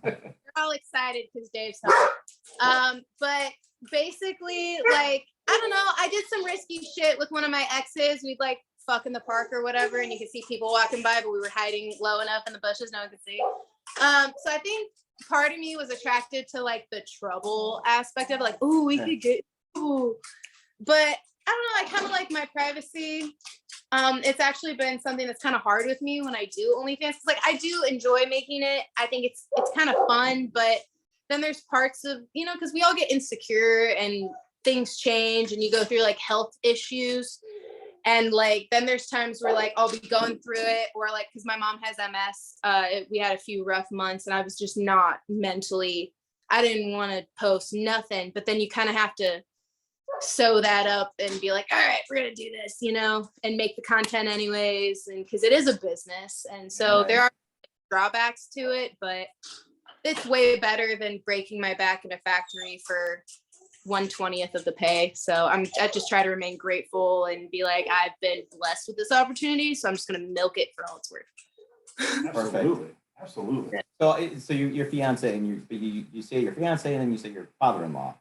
They're all excited because Dave's home. But basically, like, I don't know. I did some risky shit with one of my exes. We'd like fuck in the park or whatever, and you could see people walking by, but we were hiding low enough in the bushes no one could see. So I think part of me was attracted to like the trouble aspect of it, like, oh, we could get, ooh. But I don't know, I kind of like my privacy. It's actually been something that's kind of hard with me when I do OnlyFans. Like I do enjoy making it. I think it's kind of fun, but then there's parts of, you know, because we all get insecure and things change and you go through like health issues. And like, then there's times where like, I'll be going through it or like, cause my mom has MS. We had a few rough months and I was just not mentally, I didn't want to post nothing, but then you kind of have to sew that up and be like, all right, we're going to do this, you know, and make the content anyways. And cause it is a business. And so there are drawbacks to it, but it's way better than breaking my back in a factory for 1/20th of the pay. So I just try to remain grateful and be like, I've been blessed with this opportunity. So I'm just going to milk it for all it's worth. Absolutely. So your fiance and you say your fiance and then you say your father-in-law.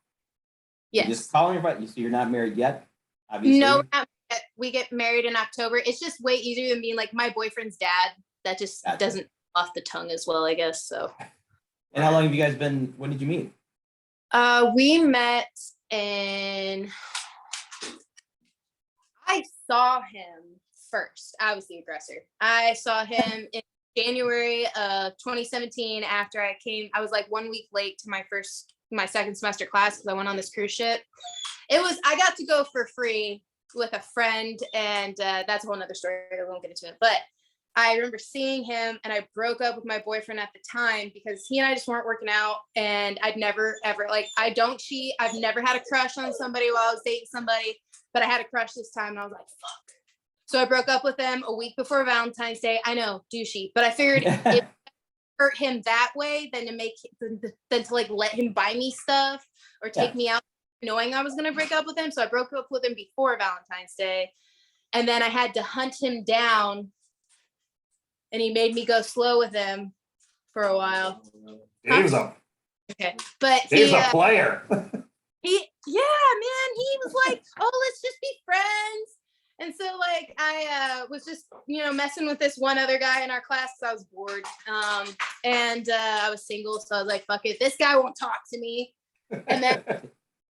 Yes. You're just calling your so you're not married yet? Obviously. No, not yet. We get married in October. It's just way easier than being like my boyfriend's dad. That just doesn't off the tongue as well, I guess. So. And how long have you guys been? When did you meet? We met in, I saw him first. I was the aggressor. I saw him in January of 2017 after I was like 1 week late to my second semester class because I went on this cruise ship. I got to go for free with a friend and that's a whole nother story. I won't get into it, but I remember seeing him and I broke up with my boyfriend at the time because he and I just weren't working out and I'd never ever, like, I don't cheat. I've never had a crush on somebody while I was dating somebody, but I had a crush this time and I was like, fuck. So I broke up with him a week before Valentine's Day. I know, douchey, but I figured it hurt him that way than to like let him buy me stuff or take me out knowing I was going to break up with him. So I broke up with him before Valentine's Day and then I had to hunt him down. And he made me go slow with him for a while. Dave's a player. Man, he was like, oh, let's just be friends. And so like, I was just, you know, messing with this one other guy in our class because I was bored. And I was single. So I was like, fuck it. This guy won't talk to me. And then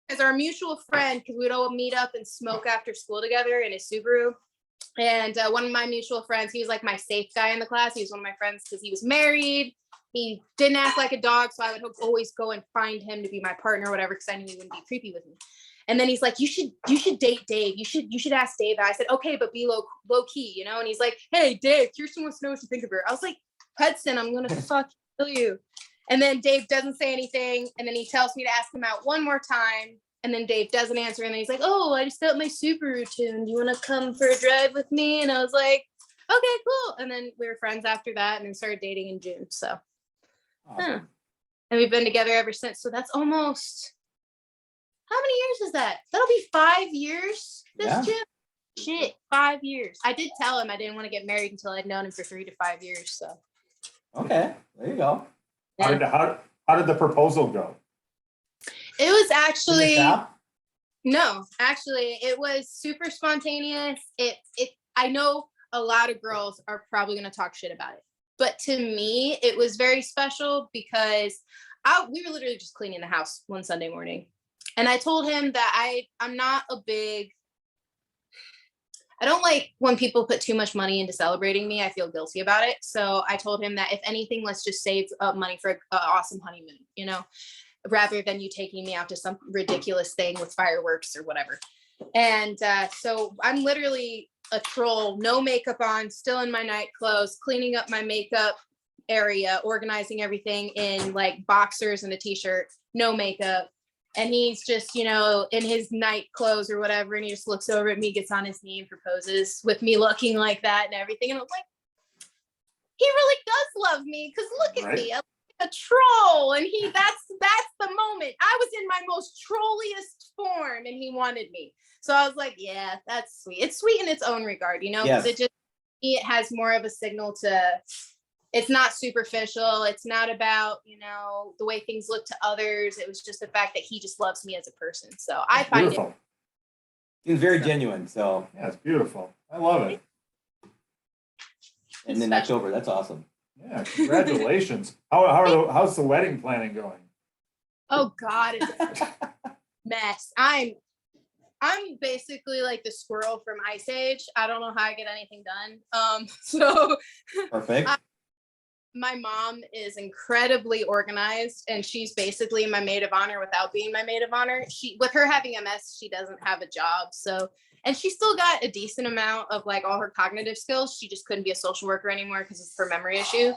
as our mutual friend, because we'd all meet up and smoke after school together in his Subaru. And one of my mutual friends, he was like my safe guy in the class. He was one of my friends because he was married. He didn't act like a dog. So I would always go and find him to be my partner or whatever, because I knew he wouldn't be creepy with me. And then he's like, you should date Dave. You should ask Dave. And I said, okay, but be low key, you know? And he's like, hey, Dave, Kirsten wants to know what you think of her. I was like, Hudson, I'm going to fucking kill you. And then Dave doesn't say anything. And then he tells me to ask him out one more time. And then Dave doesn't answer. And then he's like, oh, I just got my Subaru tuned. Do you want to come for a drive with me? And I was like, okay, cool. And then we were friends after that and then started dating in June. So, Awesome. And we've been together ever since. So that's almost, how many years is that? That'll be 5 years this June. Shit, 5 years. I did tell him I didn't want to get married until I'd known him for 3 to 5 years. So. Okay, there you go. How did the proposal go? It was actually it was super spontaneous. I know a lot of girls are probably going to talk shit about it, but to me, it was very special because we were literally just cleaning the house one Sunday morning. And I told him that I'm not I don't like when people put too much money into celebrating me. I feel guilty about it. So I told him that if anything, let's just save up money for an awesome honeymoon, you know, rather than you taking me out to some ridiculous thing with fireworks or whatever. And so I'm literally a troll, no makeup on, still in my night clothes, cleaning up my makeup area, organizing everything in like boxers and a t-shirt, no makeup. And he's just, you know, in his night clothes or whatever. And he just looks over at me, gets on his knee and proposes with me looking like that and everything. And I was like, he really does love me. Cause look at me, I'm like a troll. And that's the moment. I was in my most trolliest form and he wanted me. So I was like, yeah, that's sweet. It's sweet in its own regard, you know, because it has more of a signal to, it's not superficial. It's not about, you know, the way things look to others. It was just the fact that he just loves me as a person. So I find it. It's very genuine. So yeah, it's beautiful. I love it. And in October, that's awesome. Yeah, congratulations. How's the wedding planning going? Oh God, it's a mess. I'm basically like the squirrel from Ice Age. I don't know how I get anything done. So Perfect. my mom is incredibly organized, and she's basically my maid of honor without being my maid of honor. With her having MS, she doesn't have a job. So, and she still got a decent amount of like all her cognitive skills. She just couldn't be a social worker anymore because it's her memory issue.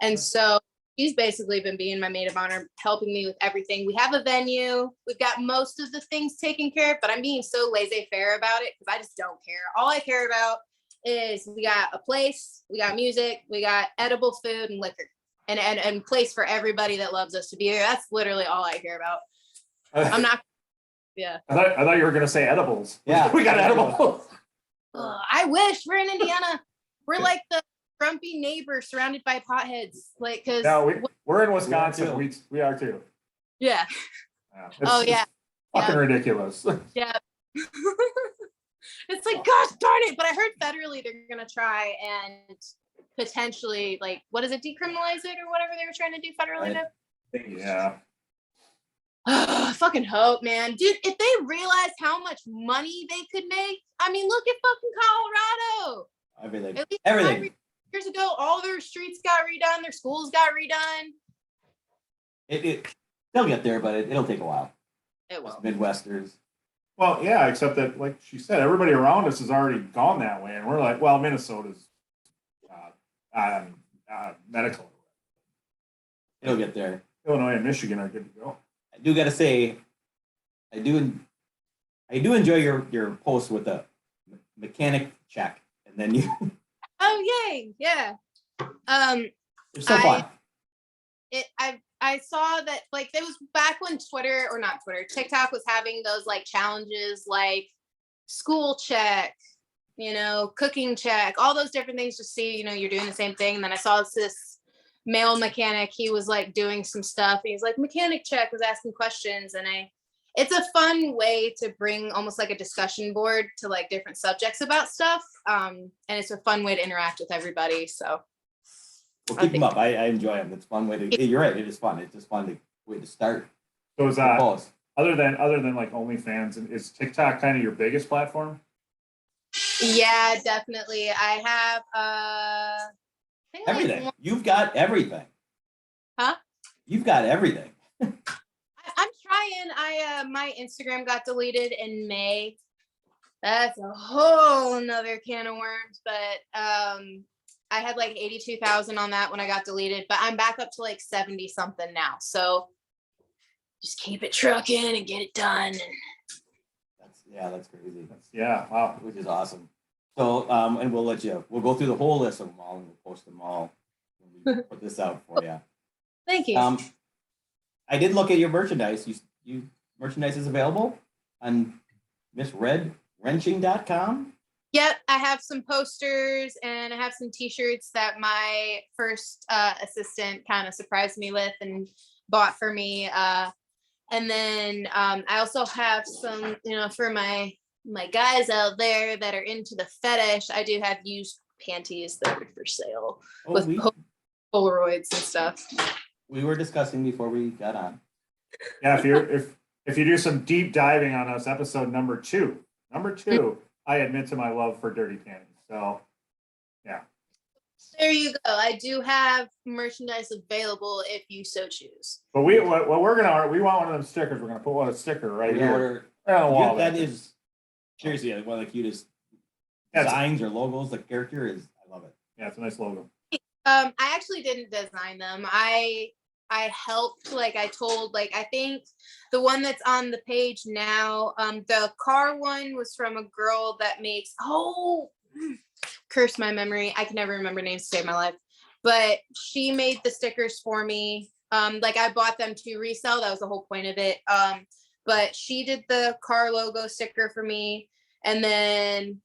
And so she's basically been being my maid of honor, helping me with everything. We have a venue. We've got most of the things taken care of, but I'm being so laissez-faire about it because I just don't care. All I care about is we got a place, we got music, we got edible food and liquor, and place for everybody that loves us to be here. That's literally all I care about. I'm not. Yeah. I thought you were gonna say edibles. Yeah. We got edibles. I wish. We're in Indiana. We're like the grumpy neighbor surrounded by potheads. Like, cause No, we're in Wisconsin. We are too. yeah. It's Yeah. fucking ridiculous. Yeah. It's like, gosh darn it. But I heard federally they're gonna try and potentially, like, what is it, decriminalize it or whatever they were trying to do federally. Right. Yeah. I fucking hope, man. Dude, if they realized how much money they could make, I mean, look at fucking Colorado. At least Everything. 5 years ago, all their streets got redone, their schools got redone. They'll get there, but it'll take a while. It will. Midwesters. Well, yeah, except that, like she said, everybody around us has already gone that way, and we're like, well, Minnesota's medical. It'll get there. Illinois and Michigan are good to go. I do gotta say, I do enjoy your post with the mechanic check, and then you. Oh yay, yeah. It's so fun. I saw that, like, it was back when TikTok was having those like challenges, like school check, cooking check, all those different things to see, you're doing the same thing. And then I saw this male mechanic, he was like doing some stuff. He's like, mechanic check, was asking questions. And it's a fun way to bring almost like a discussion board to like different subjects about stuff. And it's a fun way to interact with everybody. So We'll keep them up. I enjoy them. It's a fun way to. You're right. It is fun. It's just fun way to start. So is that other than like OnlyFans, is TikTok kind of your biggest platform? Yeah, definitely. I have I think everything. You've got everything. Huh? You've got everything. I'm trying. My Instagram got deleted in May. That's a whole nother can of worms, but I had like 82,000 on that when I got deleted, but I'm back up to like 70 something now. So just keep it trucking and get it done. That's crazy. Wow. Which is awesome. So, and we'll go through the whole list of them all and we'll post them all when we put this out for you. Thank you. I did look at your merchandise. You merchandise is available on MissRedWrenching.com. Yep, I have some posters and I have some t-shirts that my first assistant kind of surprised me with and bought for me. And then I also have some, for my guys out there that are into the fetish, I do have used panties that are for sale with Polaroids and stuff. We were discussing before we got on. Yeah, if you do some deep diving on us, episode number two, I admit to my love for dirty panties. So, yeah. There you go. I do have merchandise available if you so choose. But we want one of them stickers. We're gonna put a sticker right here. On the wall. That is seriously one of the cutest designs or logos. The character is, I love it. Yeah, it's a nice logo. I actually didn't design them. I helped, I think the one that's on the page now, the car one was from a girl that makes, curse my memory. I can never remember names to save my life, but she made the stickers for me. I bought them to resell. That was the whole point of it. But she did the car logo sticker for me. And then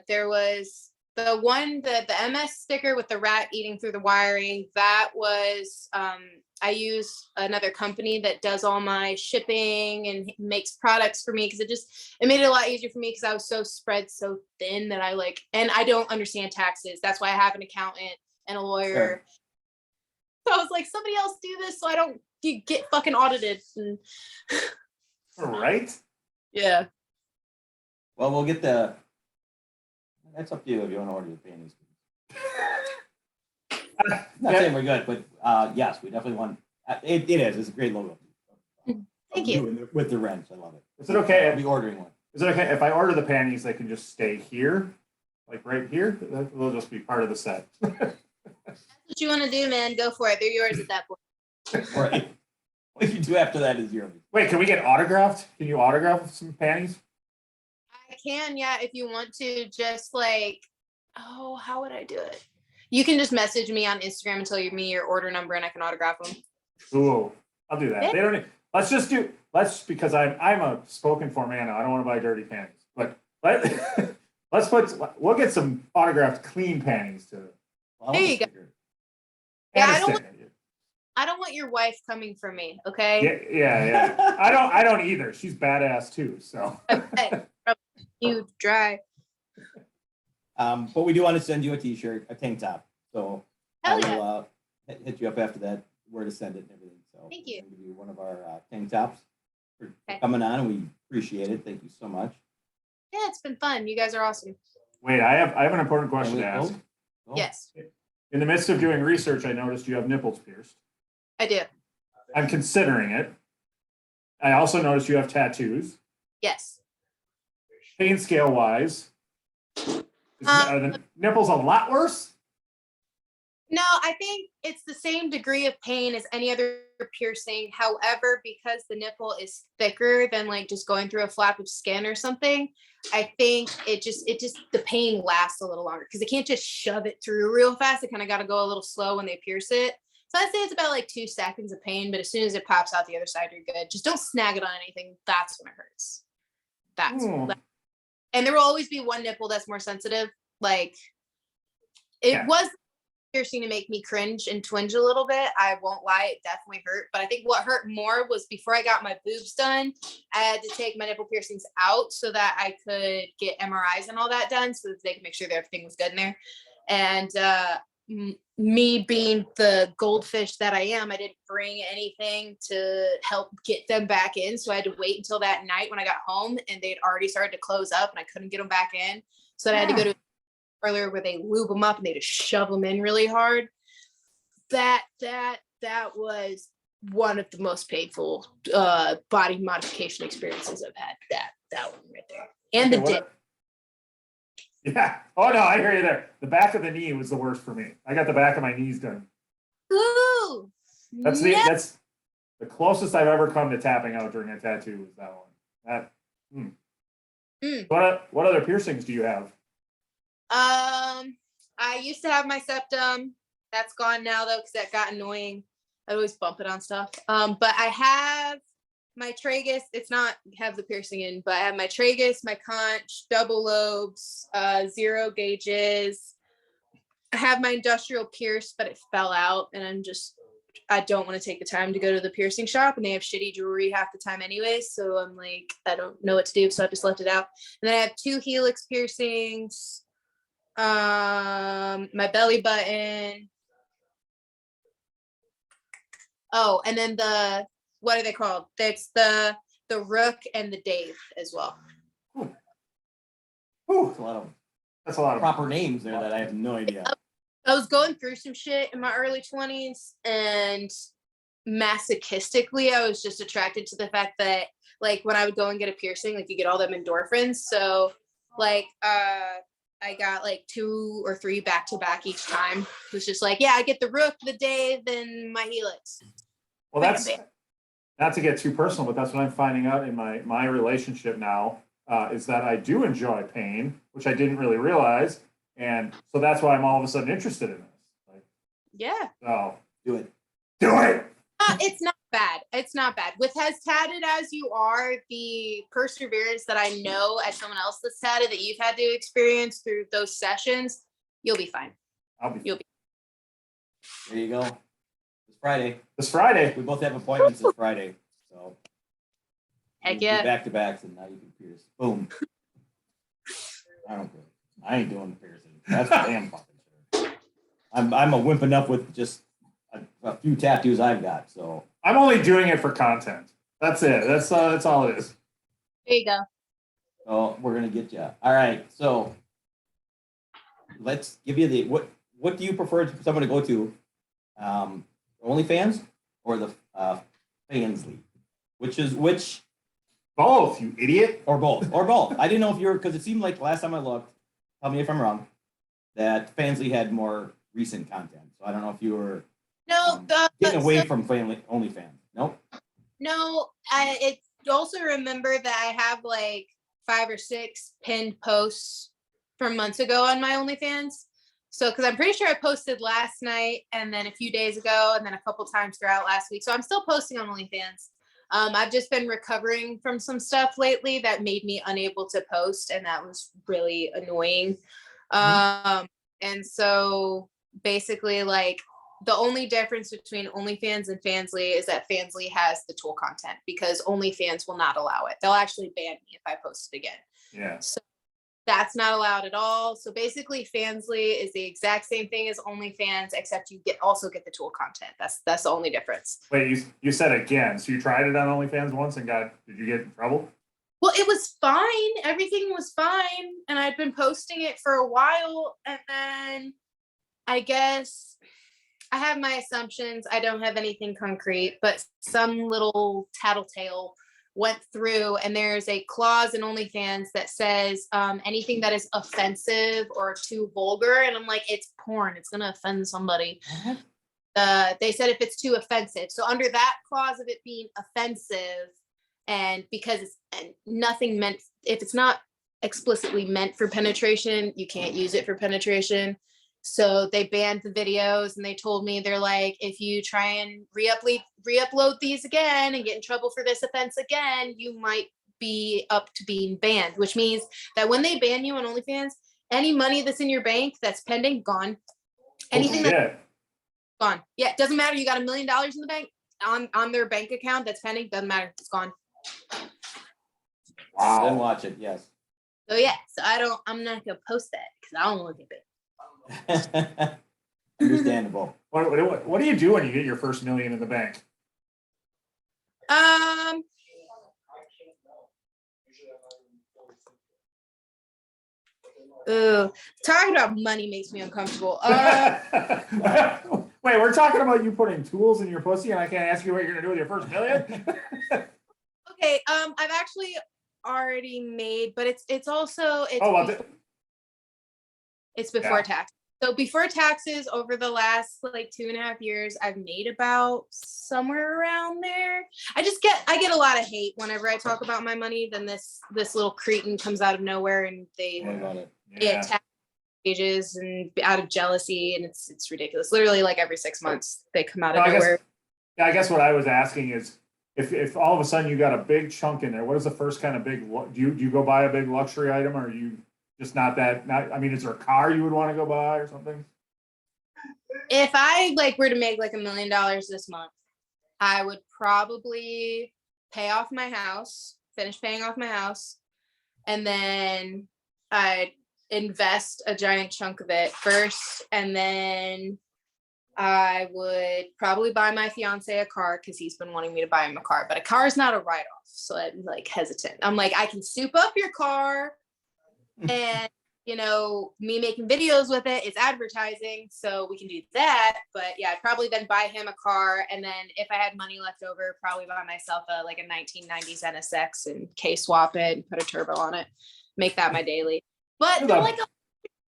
there was the one, the MS sticker with the rat eating through the wiring. That was, I use another company that does all my shipping and makes products for me because it made it a lot easier for me because I was so spread so thin that and I don't understand taxes. That's why I have an accountant and a lawyer. Sure. So I was like, somebody else do this so I don't get fucking audited. And Right? yeah. Well, we'll get the. That's up to you if you want to order the panties. Not saying we're good, but yes, we definitely want. It is. It's a great logo. Thank you. With the wrench, I love it. Is it okay? I'll be ordering one. Is it okay if I order the panties? They can just stay here, like right here. They'll just be part of the set. That's what you want to do, man. Go for it. They're yours at that point. Right. What you do after that is yours. Wait, can we get autographed? Can you autograph some panties? I can, yeah, if you want to. Just like, oh, how would I do it? You can just message me on Instagram and tell me your order number, and I can autograph them. Cool. I'll do that. Yeah. They don't. Let's because I'm a spoken for man now. I don't want to buy dirty panties, but we'll get some autographed clean panties too. Well, There you go. And Yeah, a sticker. I don't want your wife coming for me, okay? Yeah. I don't either. She's badass too. So. Okay. You dry. But we do want to send you a T-shirt, a tank top. So Hell I yeah. will hit you up after that, where to send it and everything. So Thank you. we'll give you one of our tank tops for Okay. coming on, and we appreciate it. Thank you so much. Yeah, it's been fun. You guys are awesome. Wait, I have an important question to ask. Oh, Yes, In the midst of doing research, I noticed you have nipples pierced. I do. I'm considering it. I also noticed you have tattoos. Yes. Pain scale wise, are the nipples a lot worse? No, I think it's the same degree of pain as any other piercing. However, because the nipple is thicker than like just going through a flap of skin or something, I think it just the pain lasts a little longer because they can't just shove it through real fast. They kind of got to go a little slow when they pierce it. So I'd say it's about like 2 seconds of pain, but as soon as it pops out the other side, you're good. Just don't snag it on anything. That's when it hurts. And there will always be one nipple that's more sensitive. Like it was piercing to make me cringe and twinge a little bit. I won't lie, it definitely hurt. But I think what hurt more was before I got my boobs done, I had to take my nipple piercings out so that I could get MRIs and all that done so that they could make sure that everything was good in there. And me being the goldfish that I am, I didn't bring anything to help get them back in. So I had to wait until that night when I got home and they'd already started to close up and I couldn't get them back in. So I had to go to earlier where they lube them up and they just shove them in really hard. That was one of the most painful body modification experiences I've had. That one right there. And the dip. Yeah. Oh no, I hear you there. The back of the knee was the worst for me. I got the back of my knees done. Ooh. That's the closest I've ever come to tapping out during a tattoo was that one. What other piercings do you have? I used to have my septum. That's gone now though, because that got annoying. I always bump it on stuff. But I have my tragus. It's not have the piercing in, but I have my tragus, my conch, double lobes, 0 gauges. I have my industrial pierce, but it fell out, and I don't want to take the time to go to the piercing shop, and they have shitty jewelry half the time anyway. So I'm like, I don't know what to do, so I just left it out. And then I have 2 helix piercings. My belly button. Oh, and then what are they called? It's the Rook and the Dave as well. Ooh, That's a lot of proper names there that I have no idea. I was going through some shit in my early 20s, and masochistically, I was just attracted to the fact that like when I would go and get a piercing, like you get all them endorphins. So like I got like 2 or 3 back to back each time. It was just like, yeah, I get the Rook, the Dave, and my helix. well, that's not to get too personal, but that's what I'm finding out in my relationship now is that I do enjoy pain, which I didn't really realize, and so that's why I'm all of a sudden interested in this. Like, Yeah. oh, Do it. It's not bad. It's not bad. With as tatted as you are, the perseverance that I know as someone else that's tatted that you've had to experience through those sessions, you'll be fine. There you go. Friday. This Friday. We both have appointments this Friday. So Heck yeah. Back to backs, and now you can pierce. Boom. I don't care. I ain't doing piercing. That's for damn fucking sure. I'm a wimp enough with just a few tattoos I've got. So I'm only doing it for content. That's it. That's all it is. There you go. oh, we're gonna get you. All right. So let's give you the what do you prefer someone to go to? OnlyFans or the Fans League? Which Both, you idiot. or both? Or both. I didn't know if you were because it seemed like last time I looked, tell me if I'm wrong, that Fansly had more recent content. So I don't know if you were No, getting away from OnlyFans. Nope. no. It also remember that I have like 5 or 6 pinned posts from months ago on my OnlyFans. So, because I'm pretty sure I posted last night and then a few days ago and then a couple times throughout last week. So I'm still posting on OnlyFans. I've just been recovering from some stuff lately that made me unable to post, and that was really annoying. And so basically, like, the only difference between OnlyFans and Fansly is that Fansly has the tool content because OnlyFans will not allow it. They'll actually ban me if I post it again. Yeah. So that's not allowed at all. So basically, Fansly is the exact same thing as OnlyFans, except you also get the tool content. That's the only difference. Wait, you said again. So you tried it on OnlyFans once and did you get in trouble? Well, it was fine. Everything was fine. And I'd been posting it for a while. And then I guess I have my assumptions. I don't have anything concrete, but some little tattletale went through, and there's a clause in OnlyFans that says anything that is offensive or too vulgar. And I'm like, it's porn. It's going to offend somebody. They said if it's too offensive. So under that clause of it being offensive, and because it's nothing meant, if it's not explicitly meant for penetration, you can't use it for penetration. So they banned the videos, and they told me, they're like, if you try and re-upload these again and get in trouble for this offense again, you might be up to being banned, which means that when they ban you on OnlyFans, any money that's in your bank that's pending, gone. Anything that's gone. Yeah, it doesn't matter. You got $1 million in the bank on their bank account that's pending, doesn't matter. It's gone. Wow. Then watch it, yes. So yeah, I'm not gonna post that because I don't want to get it. Understandable. What do you do when you get your first $1 million in the bank? Talking about money makes me uncomfortable. Wait, we're talking about you putting tools in your pussy, and I can't ask you what you're gonna do with your first $1 million? Okay, I've actually already made, but it's also it's before tax. So before taxes, over the last like 2.5 years, I've made about somewhere around there. I get a lot of hate whenever I talk about my money. Then this little cretin comes out of nowhere, and they attack pages and out of jealousy, and it's ridiculous. Literally, like every 6 months, they come out of nowhere. I guess what I was asking is, if all of a sudden you got a big chunk in there, what is the first kind of big? Do you go buy a big luxury item, or are you just not? I mean, is there a car you would want to go buy or something? If I were to make like $1 million this month, I would probably pay off my house, finish paying off my house, and then I'd invest a giant chunk of it first, and then I would probably buy my fiance a car because he's been wanting me to buy him a car, but a car is not a write-off, so I'm like hesitant. I'm like, I can soup up your car, and me making videos with it is advertising, so we can do that. But yeah, I'd probably then buy him a car, and then if I had money left over, probably buy myself a 1990s NSX and K-swap it and put a turbo on it, make that my daily. But they're like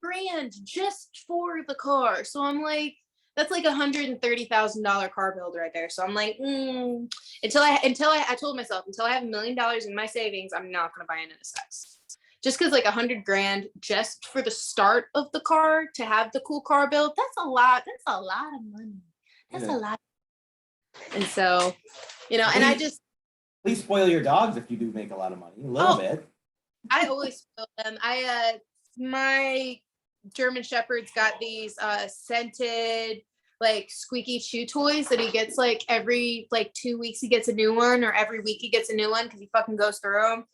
$100,000 just for the car, so I'm like, that's like $130,000 car build right there. So I'm like, until I told myself, until I have $1 million in my savings, I'm not gonna buy an NSX. Just because $100,000 just for the start of the car to have the cool car build, that's a lot. That's a lot of money. That's a lot. And so, and I just please spoil your dogs if you do make a lot of money. A little bit. I always spoil them. My German Shepherd's got these scented squeaky chew toys that he gets every 2 weeks he gets a new one, or every week he gets a new one because he fucking goes through them.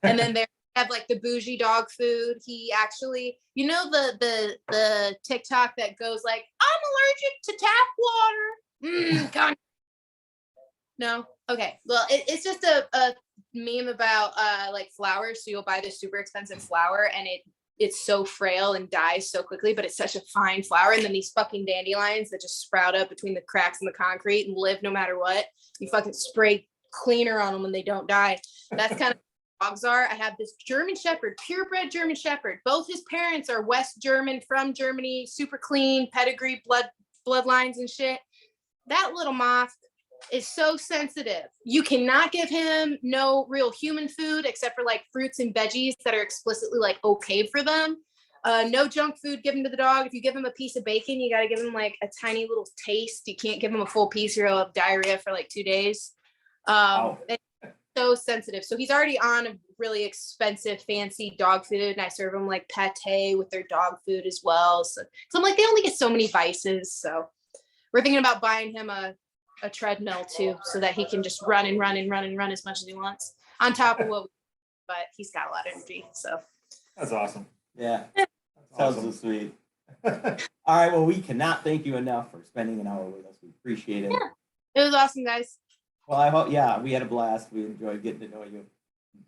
And then they have the bougie dog food. He actually, the TikTok that goes I'm allergic to tap water. God. No. Okay. Well, it's just a meme about like flowers. So you'll buy this super expensive flower and it's so frail and dies so quickly, but it's such a fine flower. And then these fucking dandelions that just sprout up between the cracks in the concrete and live no matter what. You fucking spray cleaner on them when they don't die. That's kind of dogs are. I have this German Shepherd, purebred German Shepherd. Both his parents are West German from Germany, super clean, pedigree, bloodlines and shit. That little moth is so sensitive. You cannot give him no real human food except for like fruits and veggies that are explicitly like okay for them. No junk food given to the dog. If you give him a piece of bacon, you got to give him like a tiny little taste. You can't give him a full piece or he'll have diarrhea for like 2 days. It's so sensitive. So he's already on a really expensive, fancy dog food. And I serve him like pate with their dog food as well. So I'm like, they only get so many vices. So we're thinking about buying him a treadmill too, so that he can just run as much as he wants on top of but he's got a lot of energy. So That's awesome. Yeah. That's Sounds awesome. so sweet. All right. Well, we cannot thank you enough for spending an hour with us. We appreciate it. Yeah. It was awesome, guys. Well, I hope, we had a blast. We enjoyed getting to know you.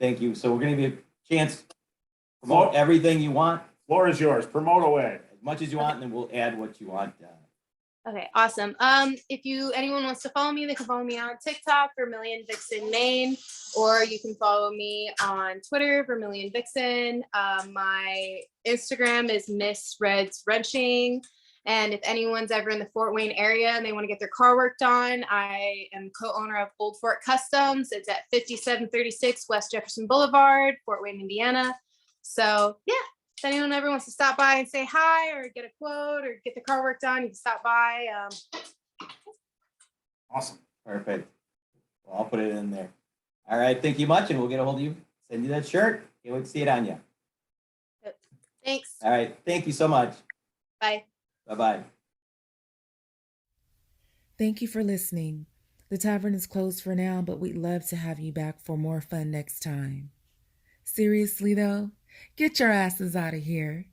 Thank you. So we're going to give you a chance to promote everything you want. Floor is yours. Promote away. As much as you want, and then we'll add what you want. Okay, awesome. If anyone wants to follow me, they can follow me on TikTok, Vermilion Vixen Maine, or you can follow me on Twitter, Vermilion Vixen. My Instagram is Miss Reds Wrenching. And if anyone's ever in the Fort Wayne area and they want to get their car worked on, I am co-owner of Old Fort Customs. It's at 5736 West Jefferson Boulevard, Fort Wayne, Indiana. So yeah. If anyone ever wants to stop by and say hi or get a quote or get the car work done, you can stop by. Awesome. Perfect. Well, I'll put it in there. All right. Thank you much. And we'll get a hold of you. Send you that shirt. Can't wait to see it on you. Thanks. All right. Thank you so much. Bye. Bye-bye. Thank you for listening. The tavern is closed for now, but we'd love to have you back for more fun next time. Seriously though, get your asses out of here.